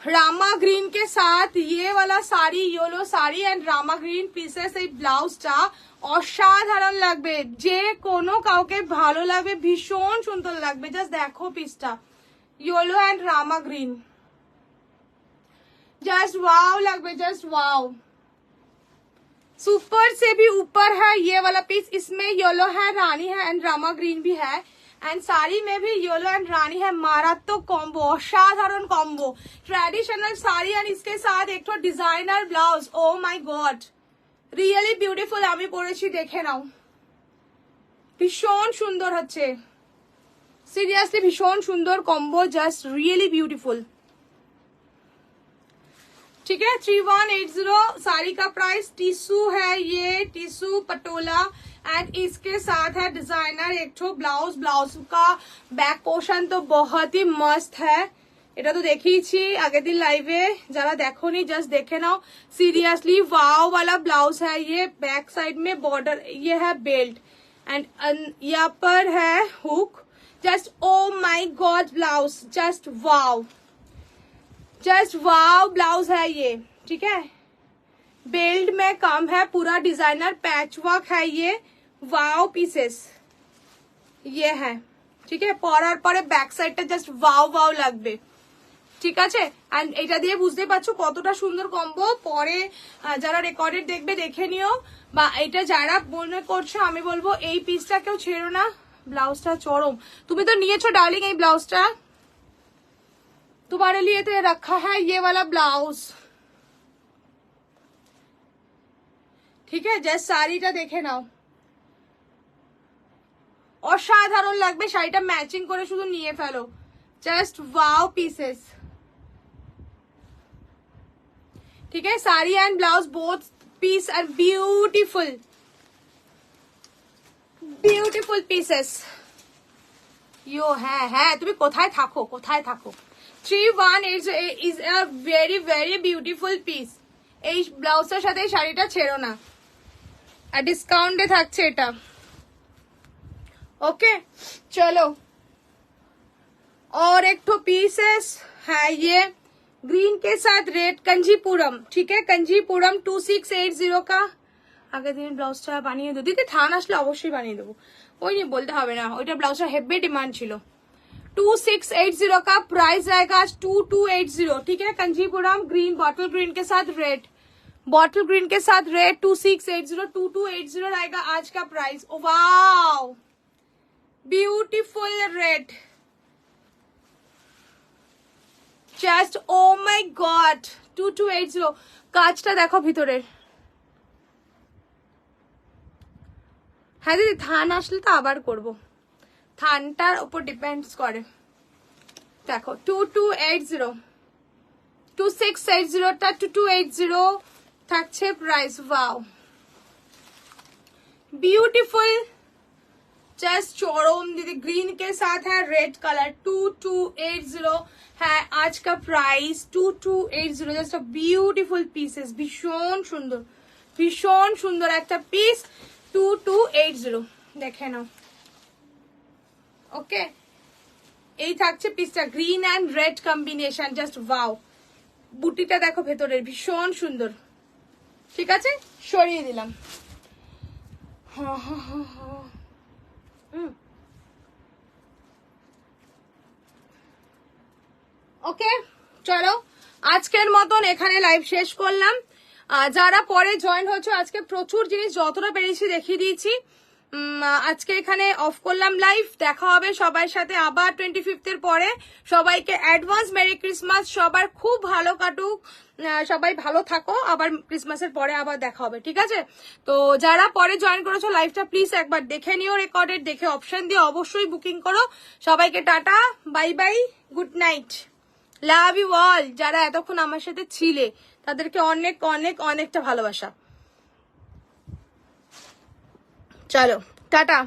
रामा ग्रीन के साथ ये वाला साड़ी, येलो साड़ी एंड रामा ग्रीन পিসেস এই ব্লাউজটা অসাধারণ লাগবে, যে কোনো কাউকে ভালো লাগবে, ভীষণ সুন্দর লাগবে। জাস্ট দেখো পিসটা, येलो एंड रामा ग्रीन, जस्ट वाओ लगभग, जस्ट वाओ। सुपर से भी ऊपर है ये वाला पीस, इसमें येलो है, रानी है एंड रामा ग्रीन भी है, एंड साड़ी में भी येलो एंड रानी है। मारात्मक कॉम्बो, असाधारण कॉम्बो, ट्रेडिशनल साड़ी एंड इसके साथ एक तो designer blouse. Oh my God, really beautiful. আমি পরেছি, দেখে নাও, ভীষণ সুন্দর হচ্ছে, সিরিয়াসলি ভীষণ সুন্দর কম্বো, জাস্ট রিয়েলি ब्यूटीफुल। ठीक है, 3180 साड़ी का प्राइस। टिश्यू है ये, टिश्यू पटोला एंड इसके साथ है डिजाइनर एक ठो ब्लाउज। ब्लाउज का बैक पोर्शन तो बहुत ही मस्त है, এটা তো দেখিয়েছি আগের দিন লাইভে, যারা দেখোনি জাস্ট দেখে নাও। सीरियसली वाव वाला ब्लाउज है ये। बैक साइड में बॉर्डर, ये है बेल्ट एंड यहाँ पर है hook. Just oh my God, blouse just wow, just wow blouse है ये। ठीक है, बेल्ट में काम है, पूरा डिजाइनर पैच वर्क है ये, वाव पीसेस ये है। ठीक है, পরার পরে ব্যাক সাইডটা জাস্ট वाव वाव লাগবে। ঠিক আছে, এন্ড এটা দিয়ে বুঝতে পারছো কতটা সুন্দর কম্বো। পরে যারা রেকর্ডেড দেখবে দেখে নিও, বা এটা যারা মনে করছো, আমি বলবো এই পিসটা কেউ ছেড়ো না, ব্লাউজটা চরম। তুমি তো নিয়েছো ডার্লিং এই ব্লাউজটা, तुम्हारे लिए तो ये रखा है ये वाला ब्लाउज। ठीक है, जस्ट শাড়িটা দেখে নাও, অসাধারণ লাগবে। শাড়িটা ম্যাচিং করে শুধু নিয়ে ফেলো, জাস্ট वाव पीसेस। ठीक है, sari and blouse both piece are beautiful, beautiful pieces. यो है তুমি কোথায় থাকো, কোথায় থাকো। 3180 is a very very beautiful piece। এই ব্লাউজের সাথে শাড়িটা ছেড়ো না, আর ডিসকাউন্টে থাকছে এটা। ओके चलो, और एक तो पीसेस है ये ग्रीन के साथ रेड कंजीपुरम। ठीक है, कंजीपुरम 2680 का। আগের দিন ব্লাউজটা বানিয়ে দেবো দিদি, থান আসলে অবশ্যই বানিয়ে দেবো, ওই নিয়ে বলতে হবে না, ওইটা ব্লাউজটা হেভি ডিমান্ড ছিল। 2680 का प्राइस रहेगा आज 2280। ठीक है, कंजीपुरम ग्रीन, बॉटल ग्रीन के साथ रेड, बॉटल ग्रीन के साथ रेड, 2680 2280 रहेगा आज का price. Oh wow, beautiful red, just oh my God, 2280। কাজটা দেখো ভিতরের। হ্যাঁ দিদি, থান আসলে তো আবার করবো, থানটার উপর ডিপেন্ডস করে। দেখো 2280, 2680টা 2280 থাকছে প্রাইস। वाओ ब्यूटीफुल, जस्ट चौड़ोम दीदी। ग्रीन के साथ है रेड कलर, 2280 है आज का प्राइस। 2280, जस्ट ब्यूटीफुल पीसेस, भीषण सुंदर, भीषण सुंदर একটা পিস। 2280 দেখে নাও। ওকে, এই থাকছে পিসটা, green and red combination, just wow. বুটিটা দেখো ভেতরের, ভীষণ সুন্দর। ঠিক আছে, সরিয়ে দিলাম। ওকে চলো, আজকের মতন এখানে লাইভ শেষ করলাম। যারা পরে জয়েন হচ্ছে, আজকে প্রচুর জিনিস যতটা পেরেছি দেখিয়ে দিয়েছি। আজকে এখানে অফ করলাম লাইভ, দেখা হবে সবার সাথে আবার 25th এর পরে। সবাইকে অ্যাডভান্স মেরি ক্রিসমাস, সবার খুব ভালো কাটুক, সবাই ভালো থাকো, আবার ক্রিসমাসের পরে আবার দেখা হবে। ঠিক আছে, তো যারা পরে জয়েন করেছো লাইভটা প্লিজ একবার দেখে নিও, রেকর্ডেড দেখে অপশন দিয়ে অবশ্যই বুকিং করো। সবাইকে টাটা, bye bye, good night, love you all. যারা এতক্ষণ আমার সাথে ছিলে তাদেরকে অনেক অনেক অনেকটা ভালোবাসা। চলো tata.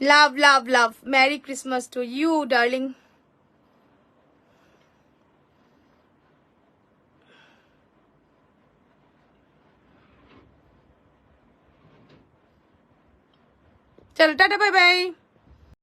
Love, love, love. Merry Christmas to you, darling. চলো টাটা বাই বাই।